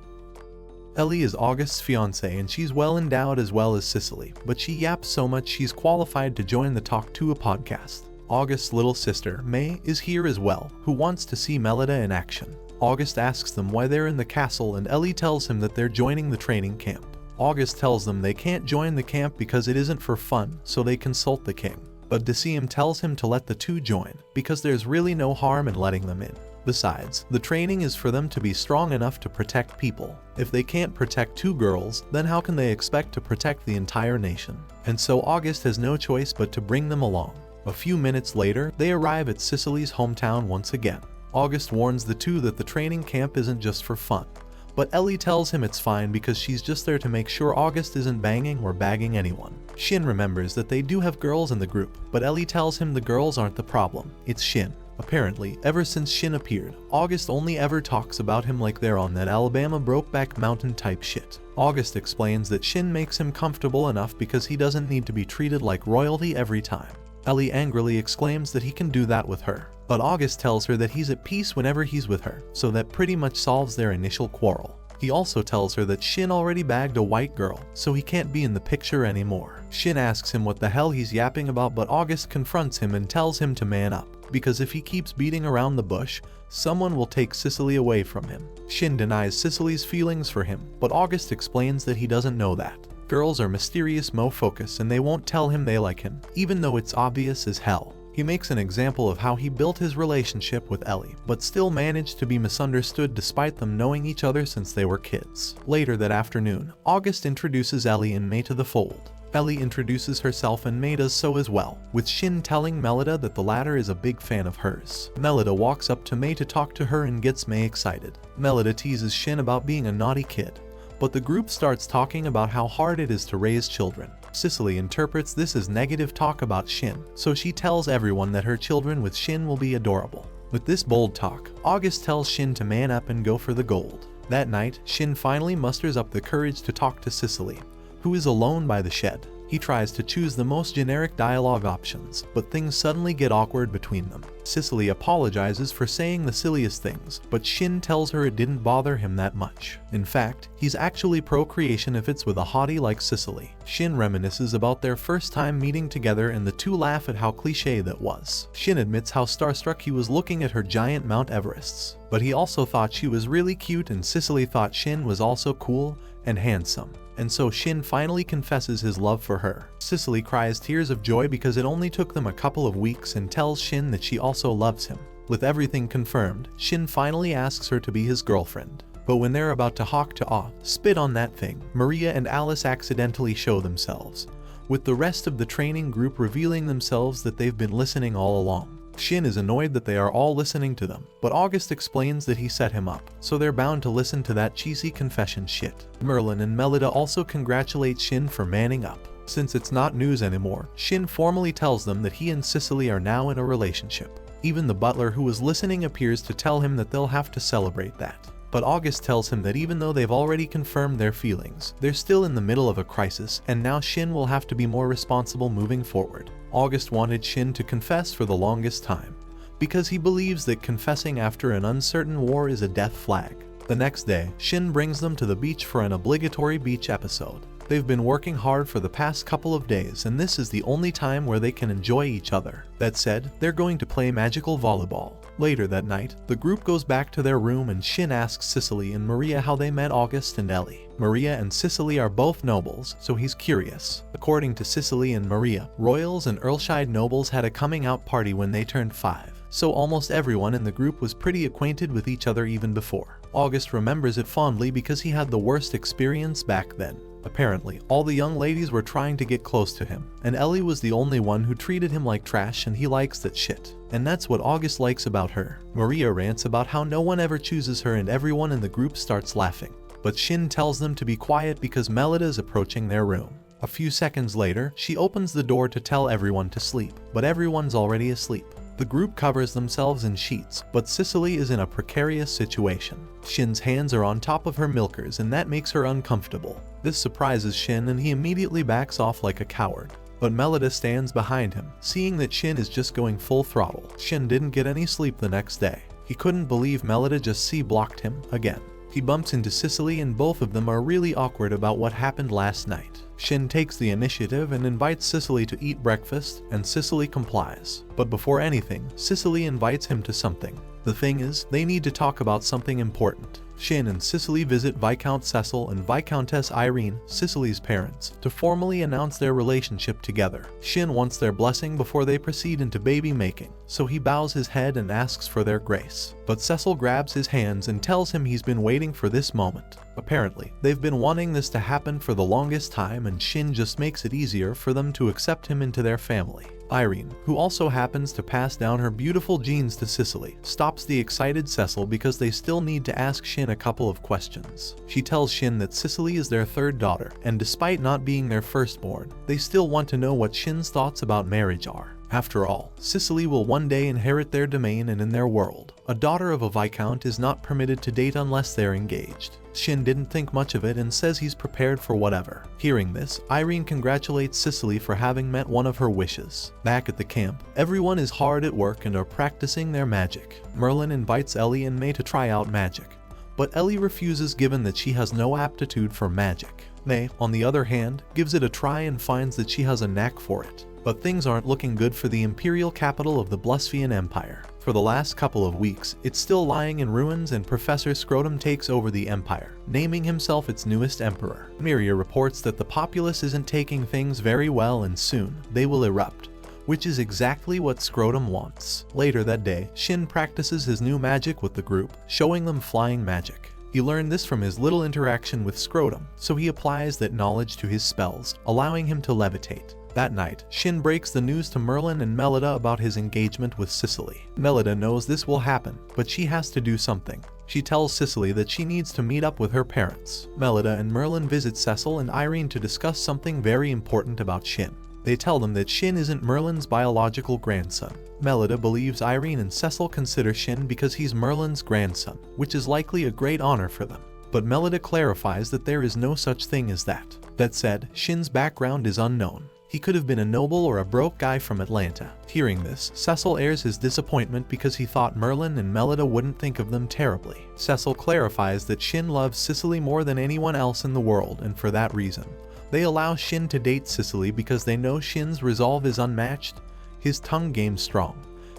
Ellie is August's fiancée and she's well endowed as well as Sicily, but she yaps so much she's qualified to join the Talk to a podcast. August's little sister, May, is here as well, who wants to see Melida in action. August asks them why they're in the castle and Ellie tells him that they're joining the training camp. August tells them they can't join the camp because it isn't for fun, so they consult the king. But Decium tells him to let the two join, because there's really no harm in letting them in. Besides, the training is for them to be strong enough to protect people. If they can't protect two girls, then how can they expect to protect the entire nation? And so August has no choice but to bring them along. A few minutes later, they arrive at Sicily's hometown once again. August warns the two that the training camp isn't just for fun, but Ellie tells him it's fine because she's just there to make sure August isn't banging or bagging anyone. Shin remembers that they do have girls in the group, but Ellie tells him the girls aren't the problem, it's Shin. Apparently, ever since Shin appeared, August only ever talks about him like they're on that Alabama Brokeback Mountain type shit. August explains that Shin makes him comfortable enough because he doesn't need to be treated like royalty every time. Ellie angrily exclaims that he can do that with her, but August tells her that he's at peace whenever he's with her, so that pretty much solves their initial quarrel. He also tells her that Shin already bagged a white girl, so he can't be in the picture anymore. Shin asks him what the hell he's yapping about, but August confronts him and tells him to man up, because if he keeps beating around the bush, someone will take Sicily away from him. Shin denies Sicily's feelings for him, but August explains that he doesn't know that. Girls are mysterious mo-focus and they won't tell him they like him, even though it's obvious as hell. He makes an example of how he built his relationship with Ellie, but still managed to be misunderstood despite them knowing each other since they were kids. Later that afternoon, August introduces Ellie and May to the fold. Ellie introduces herself and May does so as well, with Shin telling Melida that the latter is a big fan of hers. Melida walks up to May to talk to her and gets May excited. Melida teases Shin about being a naughty kid, but the group starts talking about how hard it is to raise children. Sicily interprets this as negative talk about Shin, so she tells everyone that her children with Shin will be adorable. With this bold talk, August tells Shin to man up and go for the gold. That night, Shin finally musters up the courage to talk to Sicily, who is alone by the shed. He tries to choose the most generic dialogue options, but things suddenly get awkward between them. Sicily apologizes for saying the silliest things, but Shin tells her it didn't bother him that much. In fact, he's actually procreation if it's with a hottie like Sicily. Shin reminisces about their first time meeting together and the two laugh at how cliche that was. Shin admits how starstruck he was looking at her giant Mount Everests, but he also thought she was really cute and Sicily thought Shin was also cool and handsome. And so Shin finally confesses his love for her. Sicily cries tears of joy because it only took them a couple of weeks and tells Shin that she also loves him. With everything confirmed, Shin finally asks her to be his girlfriend. But when they're about to spit on that thing, Maria and Alice accidentally show themselves, with the rest of the training group revealing themselves that they've been listening all along. Shin is annoyed that they are all listening to them, but August explains that he set him up, so they're bound to listen to that cheesy confession shit. Merlin and Melida also congratulate Shin for manning up. Since it's not news anymore, Shin formally tells them that he and Cicely are now in a relationship. Even the butler who was listening appears to tell him that they'll have to celebrate that. But August tells him that even though they've already confirmed their feelings, they're still in the middle of a crisis, and now Shin will have to be more responsible moving forward. August wanted Shin to confess for the longest time, because he believes that confessing after an uncertain war is a death flag. The next day, Shin brings them to the beach for an obligatory beach episode. They've been working hard for the past couple of days, and this is the only time where they can enjoy each other. That said, they're going to play magical volleyball. Later that night, the group goes back to their room and Shin asks Cicely and Maria how they met August and Ellie. Maria and Cicely are both nobles, so he's curious. According to Cicely and Maria, royals and Earlshire nobles had a coming out party when they turned 5, so almost everyone in the group was pretty acquainted with each other even before. August remembers it fondly because he had the worst experience back then. Apparently, all the young ladies were trying to get close to him, and Ellie was the only one who treated him like trash, and he likes that shit. And that's what August likes about her. Maria rants about how no one ever chooses her and everyone in the group starts laughing. But Shin tells them to be quiet because Melida is approaching their room. A few seconds later, she opens the door to tell everyone to sleep, but everyone's already asleep. The group covers themselves in sheets, but Cicely is in a precarious situation. Shin's hands are on top of her milkers and that makes her uncomfortable. This surprises Shin and he immediately backs off like a coward. But Melida stands behind him, seeing that Shin is just going full throttle. Shin didn't get any sleep the next day. He couldn't believe Melida just C-blocked him again. He bumps into Cicely and both of them are really awkward about what happened last night. Shin takes the initiative and invites Cicely to eat breakfast, and Cicely complies. But before anything, Cicely invites him to something. The thing is, they need to talk about something important. Shin and Cicely visit Viscount Cecil and Viscountess Irene, Cicely's parents, to formally announce their relationship together. Shin wants their blessing before they proceed into baby making, so he bows his head and asks for their grace. But Cecil grabs his hands and tells him he's been waiting for this moment. Apparently, they've been wanting this to happen for the longest time and Shin just makes it easier for them to accept him into their family. Irene, who also happens to pass down her beautiful genes to Cicely, stops the excited Cecil because they still need to ask Shin a couple of questions. She tells Shin that Cicely is their third daughter, and despite not being their firstborn, they still want to know what Shin's thoughts about marriage are. After all, Cicely will one day inherit their domain and in their world, a daughter of a viscount is not permitted to date unless they're engaged. Shin didn't think much of it and says he's prepared for whatever. Hearing this, Irene congratulates Cicely for having met one of her wishes. Back at the camp, everyone is hard at work and are practicing their magic. Merlin invites Ellie and May to try out magic, but Ellie refuses given that she has no aptitude for magic. May, on the other hand, gives it a try and finds that she has a knack for it. But things aren't looking good for the imperial capital of the Blusvian Empire. For the last couple of weeks, it's still lying in ruins and Professor Scrotum takes over the empire, naming himself its newest emperor. Miria reports that the populace isn't taking things very well and soon, they will erupt, which is exactly what Scrotum wants. Later that day, Shin practices his new magic with the group, showing them flying magic. He learned this from his little interaction with Scrotum, so he applies that knowledge to his spells, allowing him to levitate. That night, Shin breaks the news to Merlin and Melida about his engagement with Cicely. Melida knows this will happen, but she has to do something. She tells Cicely that she needs to meet up with her parents. Melida and Merlin visit Cecil and Irene to discuss something very important about Shin. They tell them that Shin isn't Merlin's biological grandson. Melida believes Irene and Cecil consider Shin because he's Merlin's grandson, which is likely a great honor for them. But Melida clarifies that there is no such thing as that. That said, Shin's background is unknown. He could have been a noble or a broke guy from Atlanta. Hearing this, Cecil airs his disappointment because he thought Merlin and Melida wouldn't think of them terribly. Cecil clarifies that Shin loves Cicely more than anyone else in the world, and for that reason, they allow Shin to date Cicely because they know Shin's resolve is unmatched, his tongue game strong,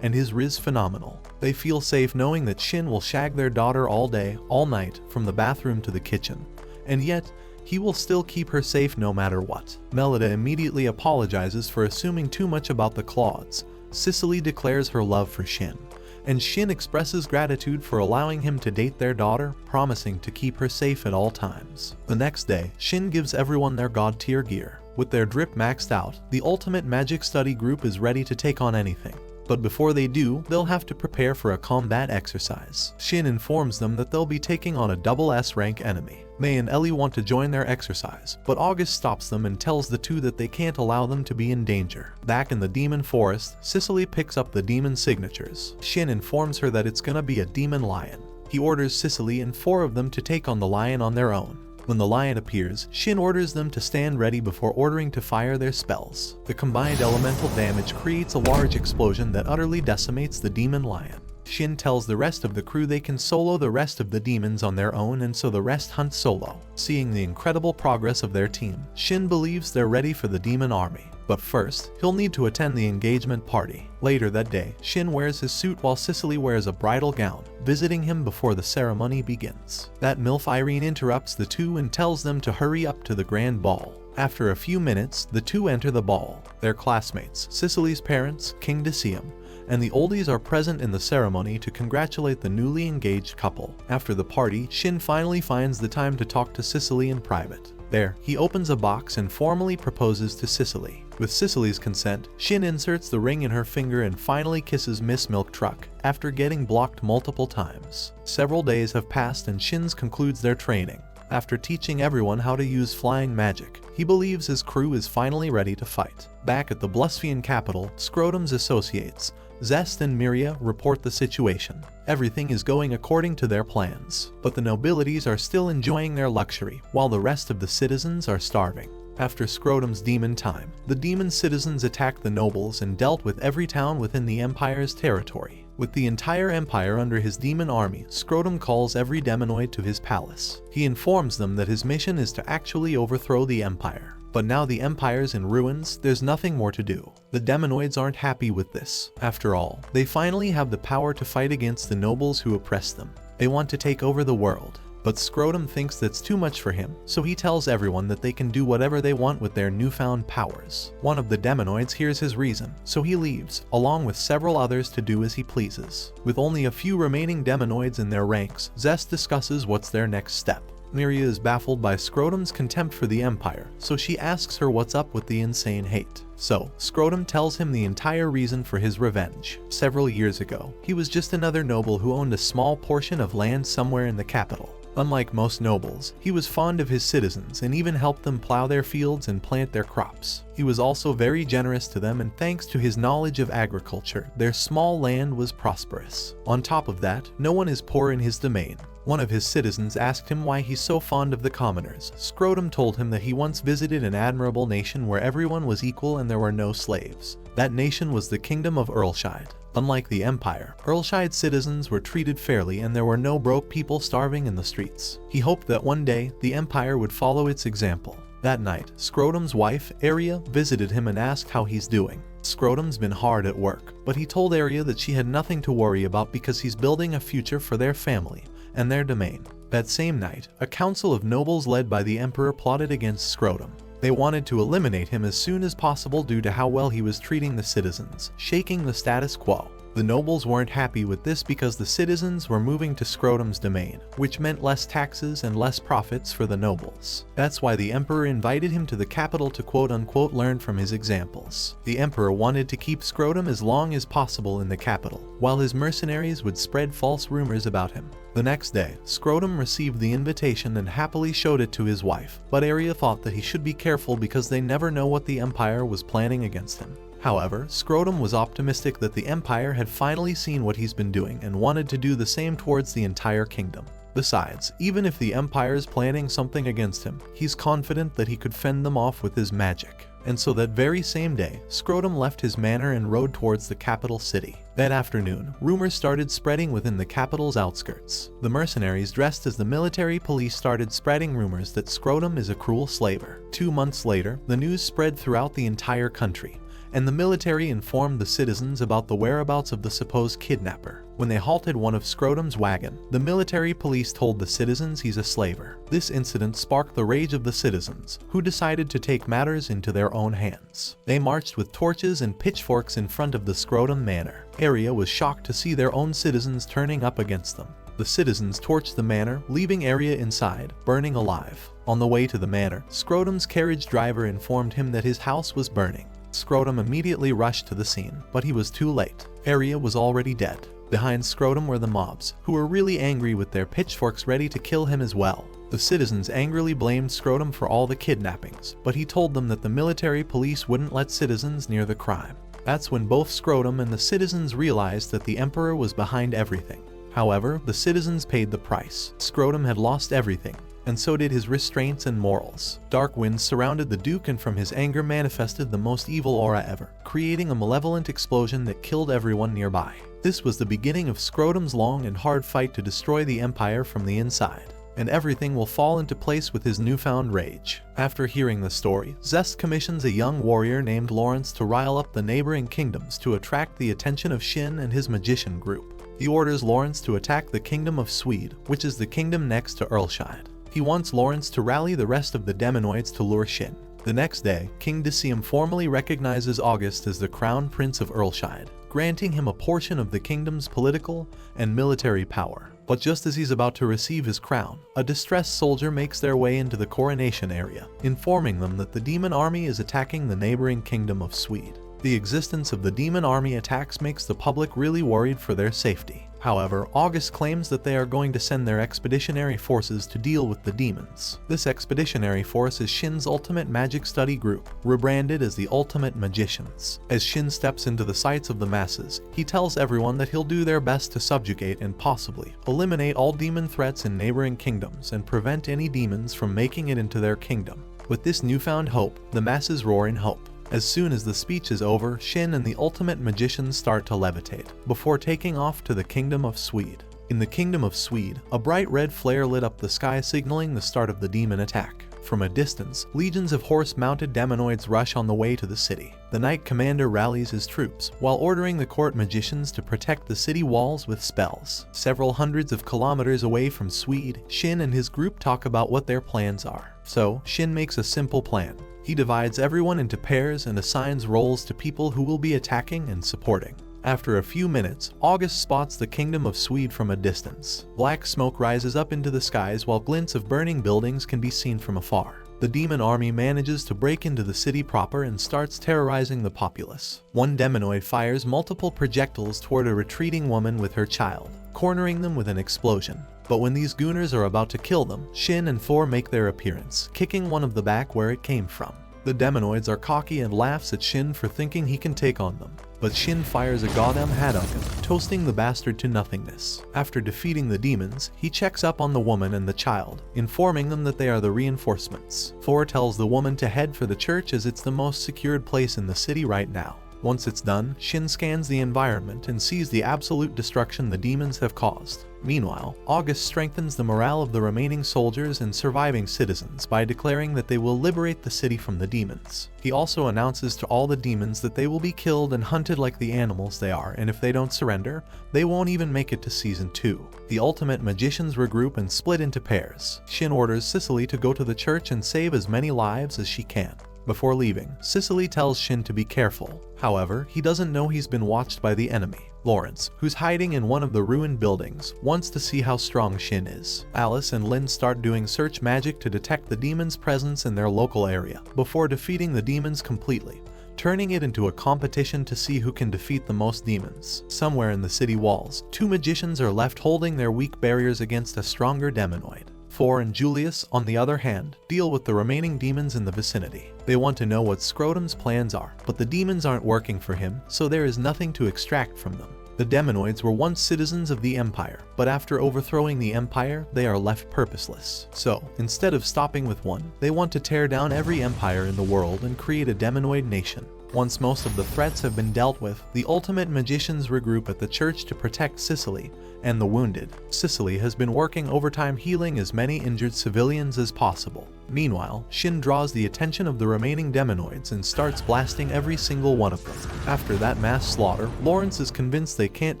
and his riz phenomenal. They feel safe knowing that Shin will shag their daughter all day, all night, from the bathroom to the kitchen, and yet, he will still keep her safe no matter what. Melida immediately apologizes for assuming too much about the Claudes. Cicely declares her love for Shin, and Shin expresses gratitude for allowing him to date their daughter, promising to keep her safe at all times. The next day, Shin gives everyone their god tier gear, With their drip maxed out, the ultimate magic study group is ready to take on anything. But before they do, they'll have to prepare for a combat exercise. Shin informs them that they'll be taking on a double S rank enemy. May and Ellie want to join their exercise, but August stops them and tells the two that they can't allow them to be in danger. Back in the demon forest, Cicely picks up the demon signatures. Shin informs her that it's gonna be a demon lion. He orders Cicely and 4 of them to take on the lion on their own. When the lion appears, Shin orders them to stand ready before ordering to fire their spells. The combined elemental damage creates a large explosion that utterly decimates the demon lion. Shin tells the rest of the crew they can solo the rest of the demons on their own, and so the rest hunt solo. Seeing the incredible progress of their team, Shin believes they're ready for the demon army. But first, he'll need to attend the engagement party. Later that day, Shin wears his suit while Cicely wears a bridal gown, visiting him before the ceremony begins. That MILF Irene interrupts the two and tells them to hurry up to the grand ball. After a few minutes, the two enter the ball. Their classmates, Cicely's parents, King Decium, and the oldies are present in the ceremony to congratulate the newly engaged couple. After the party, Shin finally finds the time to talk to Cicely in private. There, he opens a box and formally proposes to Cicely. With Cicely's consent, Shin inserts the ring in her finger and finally kisses Miss Milk Truck, after getting blocked multiple times. Several days have passed and Shin's concludes their training. After teaching everyone how to use flying magic, he believes his crew is finally ready to fight. Back at the Blusvian capital, Scrotum's associates, Zest and Miria, report the situation. Everything is going according to their plans, but the nobilities are still enjoying their luxury, while the rest of the citizens are starving. After Scrotum's demon time, the demon citizens attacked the nobles and dealt with every town within the Empire's territory. With the entire Empire under his demon army, Scrotum calls every demonoid to his palace. He informs them that his mission is to actually overthrow the Empire. But now the Empire's in ruins, there's nothing more to do. The demonoids aren't happy with this. After all, they finally have the power to fight against the nobles who oppress them. They want to take over the world. But Scrotum thinks that's too much for him, so he tells everyone that they can do whatever they want with their newfound powers. One of the demonoids hears his reason, so he leaves, along with several others to do as he pleases. With only a few remaining demonoids in their ranks, Zest discusses what's their next step. Miria is baffled by Scrotum's contempt for the Empire, so she asks her what's up with the insane hate. So, Scrotum tells him the entire reason for his revenge. Several years ago, he was just another noble who owned a small portion of land somewhere in the capital. Unlike most nobles, he was fond of his citizens and even helped them plow their fields and plant their crops. He was also very generous to them, and thanks to his knowledge of agriculture, their small land was prosperous. On top of that, no one is poor in his domain. One of his citizens asked him why he's so fond of the commoners. Scrotum told him that he once visited an admirable nation where everyone was equal and there were no slaves. That nation was the kingdom of Earlshide. Unlike the Empire, Earlshide's citizens were treated fairly and there were no broke people starving in the streets. He hoped that one day, the Empire would follow its example. That night, Scrotum's wife, Aria, visited him and asked how he's doing. Scrotum's been hard at work, but he told Aria that she had nothing to worry about because he's building a future for their family and their domain. That same night, a council of nobles led by the Emperor plotted against Scrotum. They wanted to eliminate him as soon as possible due to how well he was treating the citizens, shaking the status quo. The nobles weren't happy with this because the citizens were moving to Scrotum's domain, which meant less taxes and less profits for the nobles. That's why the Emperor invited him to the capital to quote-unquote learn from his examples. The Emperor wanted to keep Scrotum as long as possible in the capital, while his mercenaries would spread false rumors about him. The next day, Scrotum received the invitation and happily showed it to his wife, but Aria thought that he should be careful because they never know what the Empire was planning against him. However, Scrotum was optimistic that the Empire had finally seen what he's been doing and wanted to do the same towards the entire kingdom. Besides, even if the Empire is planning something against him, he's confident that he could fend them off with his magic. And so that very same day, Scrotum left his manor and rode towards the capital city. That afternoon, rumors started spreading within the capital's outskirts. The mercenaries dressed as the military police started spreading rumors that Scrotum is a cruel slaver. 2 months later, the news spread throughout the entire country, and the military informed the citizens about the whereabouts of the supposed kidnapper. When they halted one of Scrotum's wagon, the military police told the citizens he's a slaver. This incident sparked the rage of the citizens, who decided to take matters into their own hands. They marched with torches and pitchforks in front of the Scrotum manor. Aria was shocked to see their own citizens turning up against them. The citizens torched the manor, leaving Aria inside, burning alive. On the way to the manor, Scrotum's carriage driver informed him that his house was burning. Scrotum immediately rushed to the scene, but he was too late. Arya was already dead. Behind Scrotum were the mobs, who were really angry with their pitchforks ready to kill him as well. The citizens angrily blamed Scrotum for all the kidnappings, but he told them that the military police wouldn't let citizens near the crime. That's when both Scrotum and the citizens realized that the Emperor was behind everything. However, the citizens paid the price. Scrotum had lost everything, and so did his restraints and morals. Dark winds surrounded the Duke, and from his anger manifested the most evil aura ever, creating a malevolent explosion that killed everyone nearby. This was the beginning of Scrotum's long and hard fight to destroy the Empire from the inside, and everything will fall into place with his newfound rage. After hearing the story, Zest commissions a young warrior named Lawrence to rile up the neighboring kingdoms to attract the attention of Shin and his magician group. He orders Lawrence to attack the Kingdom of Swede, which is the kingdom next to Earlshide. He wants Lawrence to rally the rest of the Demonoids to lure Shin. The next day, King Decium formally recognizes August as the Crown Prince of Earlshide, granting him a portion of the kingdom's political and military power. But just as he's about to receive his crown, a distressed soldier makes their way into the coronation area, informing them that the demon army is attacking the neighboring kingdom of Swede. The existence of the demon army attacks makes the public really worried for their safety. However, August claims that they are going to send their expeditionary forces to deal with the demons. This expeditionary force is Shin's ultimate magic study group, rebranded as the Ultimate Magicians. As Shin steps into the sights of the masses, he tells everyone that he'll do their best to subjugate and possibly eliminate all demon threats in neighboring kingdoms and prevent any demons from making it into their kingdom. With this newfound hope, the masses roar in hope. As soon as the speech is over, Shin and the Ultimate Magicians start to levitate, before taking off to the Kingdom of Swede. In the Kingdom of Swede, a bright red flare lit up the sky, signaling the start of the demon attack. From a distance, legions of horse-mounted demonoids rush on the way to the city. The Knight Commander rallies his troops, while ordering the court magicians to protect the city walls with spells. Several hundreds of kilometers away from Swede, Shin and his group talk about what their plans are. So, Shin makes a simple plan. He divides everyone into pairs and assigns roles to people who will be attacking and supporting. After a few minutes, August spots the Kingdom of Swede from a distance. Black smoke rises up into the skies while glints of burning buildings can be seen from afar. The demon army manages to break into the city proper and starts terrorizing the populace. One demonoid fires multiple projectiles toward a retreating woman with her child, cornering them with an explosion. But when these gooners are about to kill them, Shin and Thor make their appearance, kicking one of the back where it came from. The demonoids are cocky and laughs at Shin for thinking he can take on them. But Shin fires a goddamn Hadouken, toasting the bastard to nothingness. After defeating the demons, he checks up on the woman and the child, informing them that they are the reinforcements. Thor tells the woman to head for the church as it's the most secured place in the city right now. Once it's done, Shin scans the environment and sees the absolute destruction the demons have caused. Meanwhile, August strengthens the morale of the remaining soldiers and surviving citizens by declaring that they will liberate the city from the demons. He also announces to all the demons that they will be killed and hunted like the animals they are, and if they don't surrender, they won't even make it to Season 2. The Ultimate Magicians regroup and split into pairs. Shin orders Cicely to go to the church and save as many lives as she can. Before leaving, Cicely tells Shin to be careful. However, he doesn't know he's been watched by the enemy. Lawrence, who's hiding in one of the ruined buildings, wants to see how strong Shin is. Alice and Lynn start doing search magic to detect the demon's presence in their local area, before defeating the demons completely, turning it into a competition to see who can defeat the most demons. Somewhere in the city walls, two magicians are left holding their weak barriers against a stronger demonoid. Thor and Julius, on the other hand, deal with the remaining demons in the vicinity. They want to know what Scrotum's plans are, but the demons aren't working for him, so there is nothing to extract from them. The demonoids were once citizens of the Empire, but after overthrowing the Empire, they are left purposeless. So, instead of stopping with one, they want to tear down every empire in the world and create a demonoid nation. Once most of the threats have been dealt with, the Ultimate Magicians regroup at the church to protect Cicely and the wounded. Cicely has been working overtime healing as many injured civilians as possible. Meanwhile, Shin draws the attention of the remaining demonoids and starts blasting every single one of them. After that mass slaughter, Lawrence is convinced they can't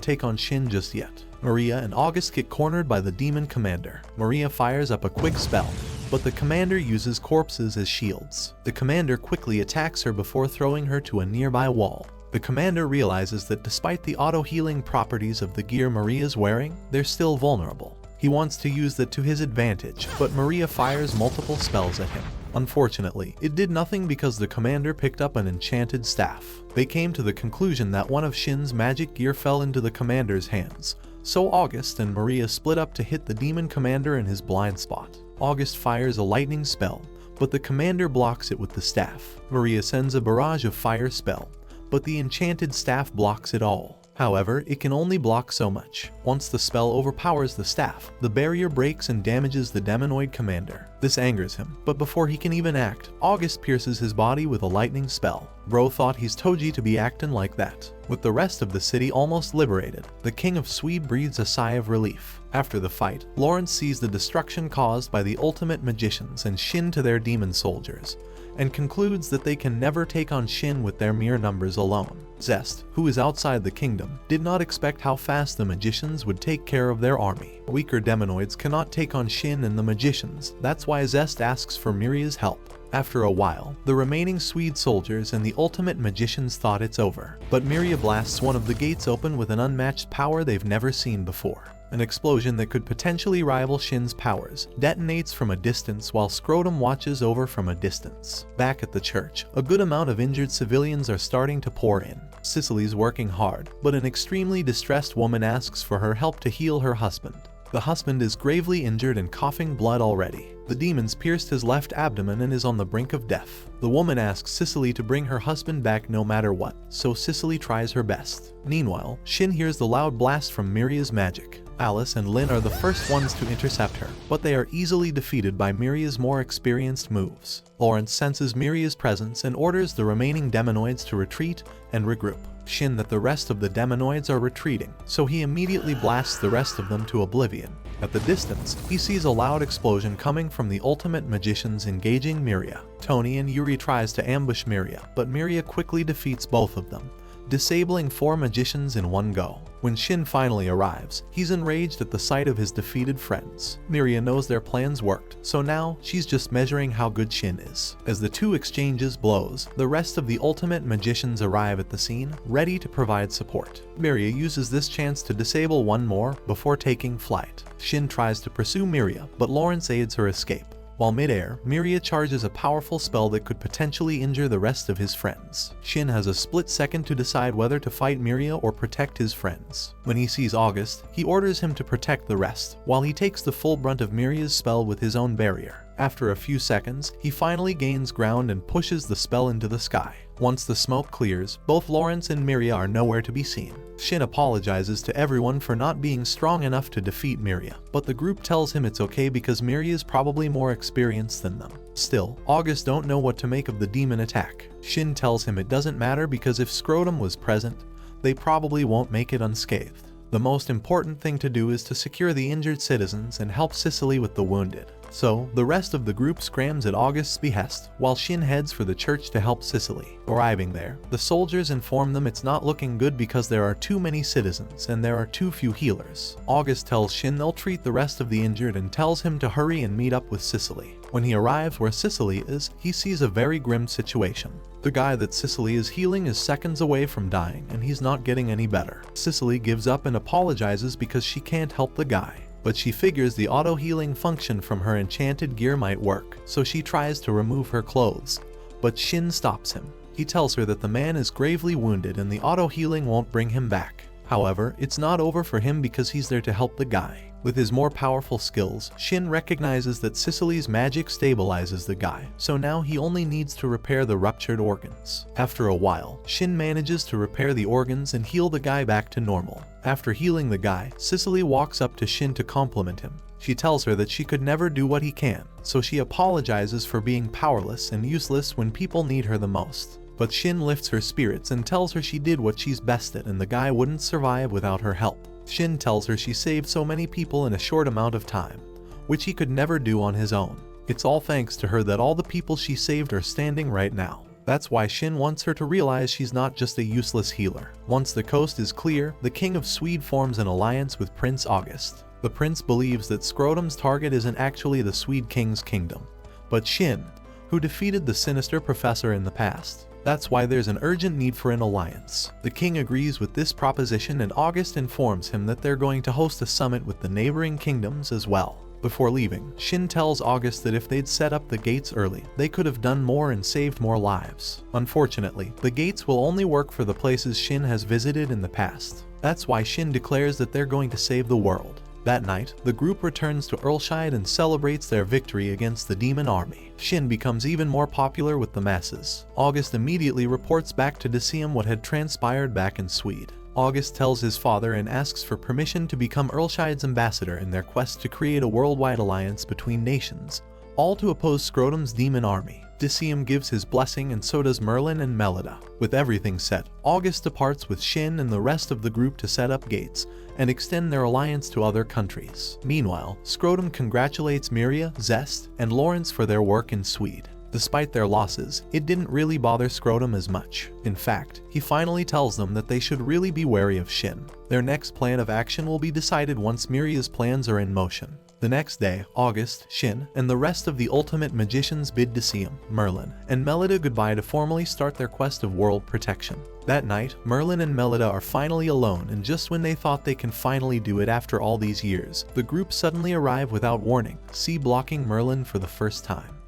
take on Shin just yet. Maria and August get cornered by the demon commander. Maria fires up a quick spell, but the commander uses corpses as shields. The commander quickly attacks her before throwing her to a nearby wall. The commander realizes that despite the auto-healing properties of the gear Maria's wearing, they're still vulnerable. He wants to use that to his advantage, but Maria fires multiple spells at him. Unfortunately, it did nothing because the commander picked up an enchanted staff. They came to the conclusion that one of Shin's magic gear fell into the commander's hands, so August and Maria split up to hit the demon commander in his blind spot. August fires a lightning spell, but the commander blocks it with the staff. Maria sends a barrage of fire spell, but the enchanted staff blocks it all. However, it can only block so much. Once the spell overpowers the staff, the barrier breaks and damages the demonoid commander. This angers him, but before he can even act, August pierces his body with a lightning spell. Bro thought he's Toji to be acting like that. With the rest of the city almost liberated, the King of Swede breathes a sigh of relief. After the fight, Lawrence sees the destruction caused by the ultimate magicians and Shin to their demon soldiers, and concludes that they can never take on Shin with their mere numbers alone. Zest, who is outside the kingdom, did not expect how fast the magicians would take care of their army. Weaker demonoids cannot take on Shin and the magicians, that's why Zest asks for Miria's help. After a while, the remaining Swede soldiers and the ultimate magicians thought it's over, but Miria blasts one of the gates open with an unmatched power they've never seen before. An explosion that could potentially rival Shin's powers detonates from a distance while Scrotum watches over from a distance. Back at the church, a good amount of injured civilians are starting to pour in. Cicely's working hard, but an extremely distressed woman asks for her help to heal her husband. The husband is gravely injured and coughing blood already. The demons pierced his left abdomen and is on the brink of death. The woman asks Cicely to bring her husband back no matter what, so Cicely tries her best. Meanwhile, Shin hears the loud blast from Miria's magic. Alice and Lynn are the first ones to intercept her, but they are easily defeated by Miria's more experienced moves. Lawrence senses Miria's presence and orders the remaining demonoids to retreat and regroup. Shin that the rest of the demonoids are retreating, so he immediately blasts the rest of them to oblivion. At the distance, he sees a loud explosion coming from the ultimate magicians engaging Miria. Tony and Yuri tries to ambush Miria, but Miria quickly defeats both of them, disabling 4 magicians in one go. When Shin finally arrives, he's enraged at the sight of his defeated friends. Miria knows their plans worked, so now she's just measuring how good Shin is. As the two exchanges blows, the rest of the ultimate magicians arrive at the scene, ready to provide support. Miria uses this chance to disable one more before taking flight. Shin tries to pursue Miria, but Lawrence aids her escape. While midair, Miria charges a powerful spell that could potentially injure the rest of his friends. Shin has a split second to decide whether to fight Miria or protect his friends. When he sees August, he orders him to protect the rest, while he takes the full brunt of Miria's spell with his own barrier. After a few seconds, he finally gains ground and pushes the spell into the sky. Once the smoke clears, both Lawrence and Miria are nowhere to be seen. Shin apologizes to everyone for not being strong enough to defeat Miria, but the group tells him it's okay because Miria is probably more experienced than them. Still, August don't know what to make of the demon attack. Shin tells him it doesn't matter because if Scrotum was present, they probably won't make it unscathed. The most important thing to do is to secure the injured citizens and help Cicely with the wounded. So, the rest of the group scrams at August's behest, while Shin heads for the church to help Cicely. Arriving there, the soldiers inform them it's not looking good because there are too many citizens and there are too few healers. August tells Shin they'll treat the rest of the injured and tells him to hurry and meet up with Cicely. When he arrives where Cicely is, he sees a very grim situation. The guy that Cicely is healing is seconds away from dying and he's not getting any better. Cicely gives up and apologizes because she can't help the guy. But she figures the auto-healing function from her enchanted gear might work, so she tries to remove her clothes. But Shin stops him. He tells her that the man is gravely wounded and the auto-healing won't bring him back. However, it's not over for him because he's there to help the guy. With his more powerful skills, Shin recognizes that Cicely's magic stabilizes the guy, so now he only needs to repair the ruptured organs. After a while, Shin manages to repair the organs and heal the guy back to normal. After healing the guy, Cicely walks up to Shin to compliment him. She tells her that she could never do what he can, so she apologizes for being powerless and useless when people need her the most. But Shin lifts her spirits and tells her she did what she's best at and the guy wouldn't survive without her help. Shin tells her she saved so many people in a short amount of time, which he could never do on his own. It's all thanks to her that all the people she saved are standing right now. That's why Shin wants her to realize she's not just a useless healer. Once the coast is clear, the King of Swede forms an alliance with Prince August. The prince believes that Scrotum's target isn't actually the Swede King's kingdom, but Shin, who defeated the sinister professor in the past. That's why there's an urgent need for an alliance. The king agrees with this proposition, and August informs him that they're going to host a summit with the neighboring kingdoms as well. Before leaving, Shin tells August that if they'd set up the gates early, they could have done more and saved more lives. Unfortunately, the gates will only work for the places Shin has visited in the past. That's why Shin declares that they're going to save the world. That night, the group returns to Earlshide and celebrates their victory against the demon army. Shin becomes even more popular with the masses. August immediately reports back to Decium what had transpired back in Sweden. August tells his father and asks for permission to become Earlshide's ambassador in their quest to create a worldwide alliance between nations, all to oppose Scrotum's demon army. Decium gives his blessing, and so does Merlin and Melida. With everything set, August departs with Shin and the rest of the group to set up gates and extend their alliance to other countries. Meanwhile, Scrotum congratulates Miria, Zest, and Lawrence for their work in Sweden. Despite their losses, it didn't really bother Scrotum as much. In fact, he finally tells them that they should really be wary of Shin. Their next plan of action will be decided once Miria's plans are in motion. The next day, August, Shin, and the rest of the ultimate magicians bid Decium, Merlin, and Melida goodbye to formally start their quest of world protection. That night, Merlin and Melida are finally alone, and just when they thought they can finally do it after all these years, the group suddenly arrive without warning, blocking Merlin for the first time.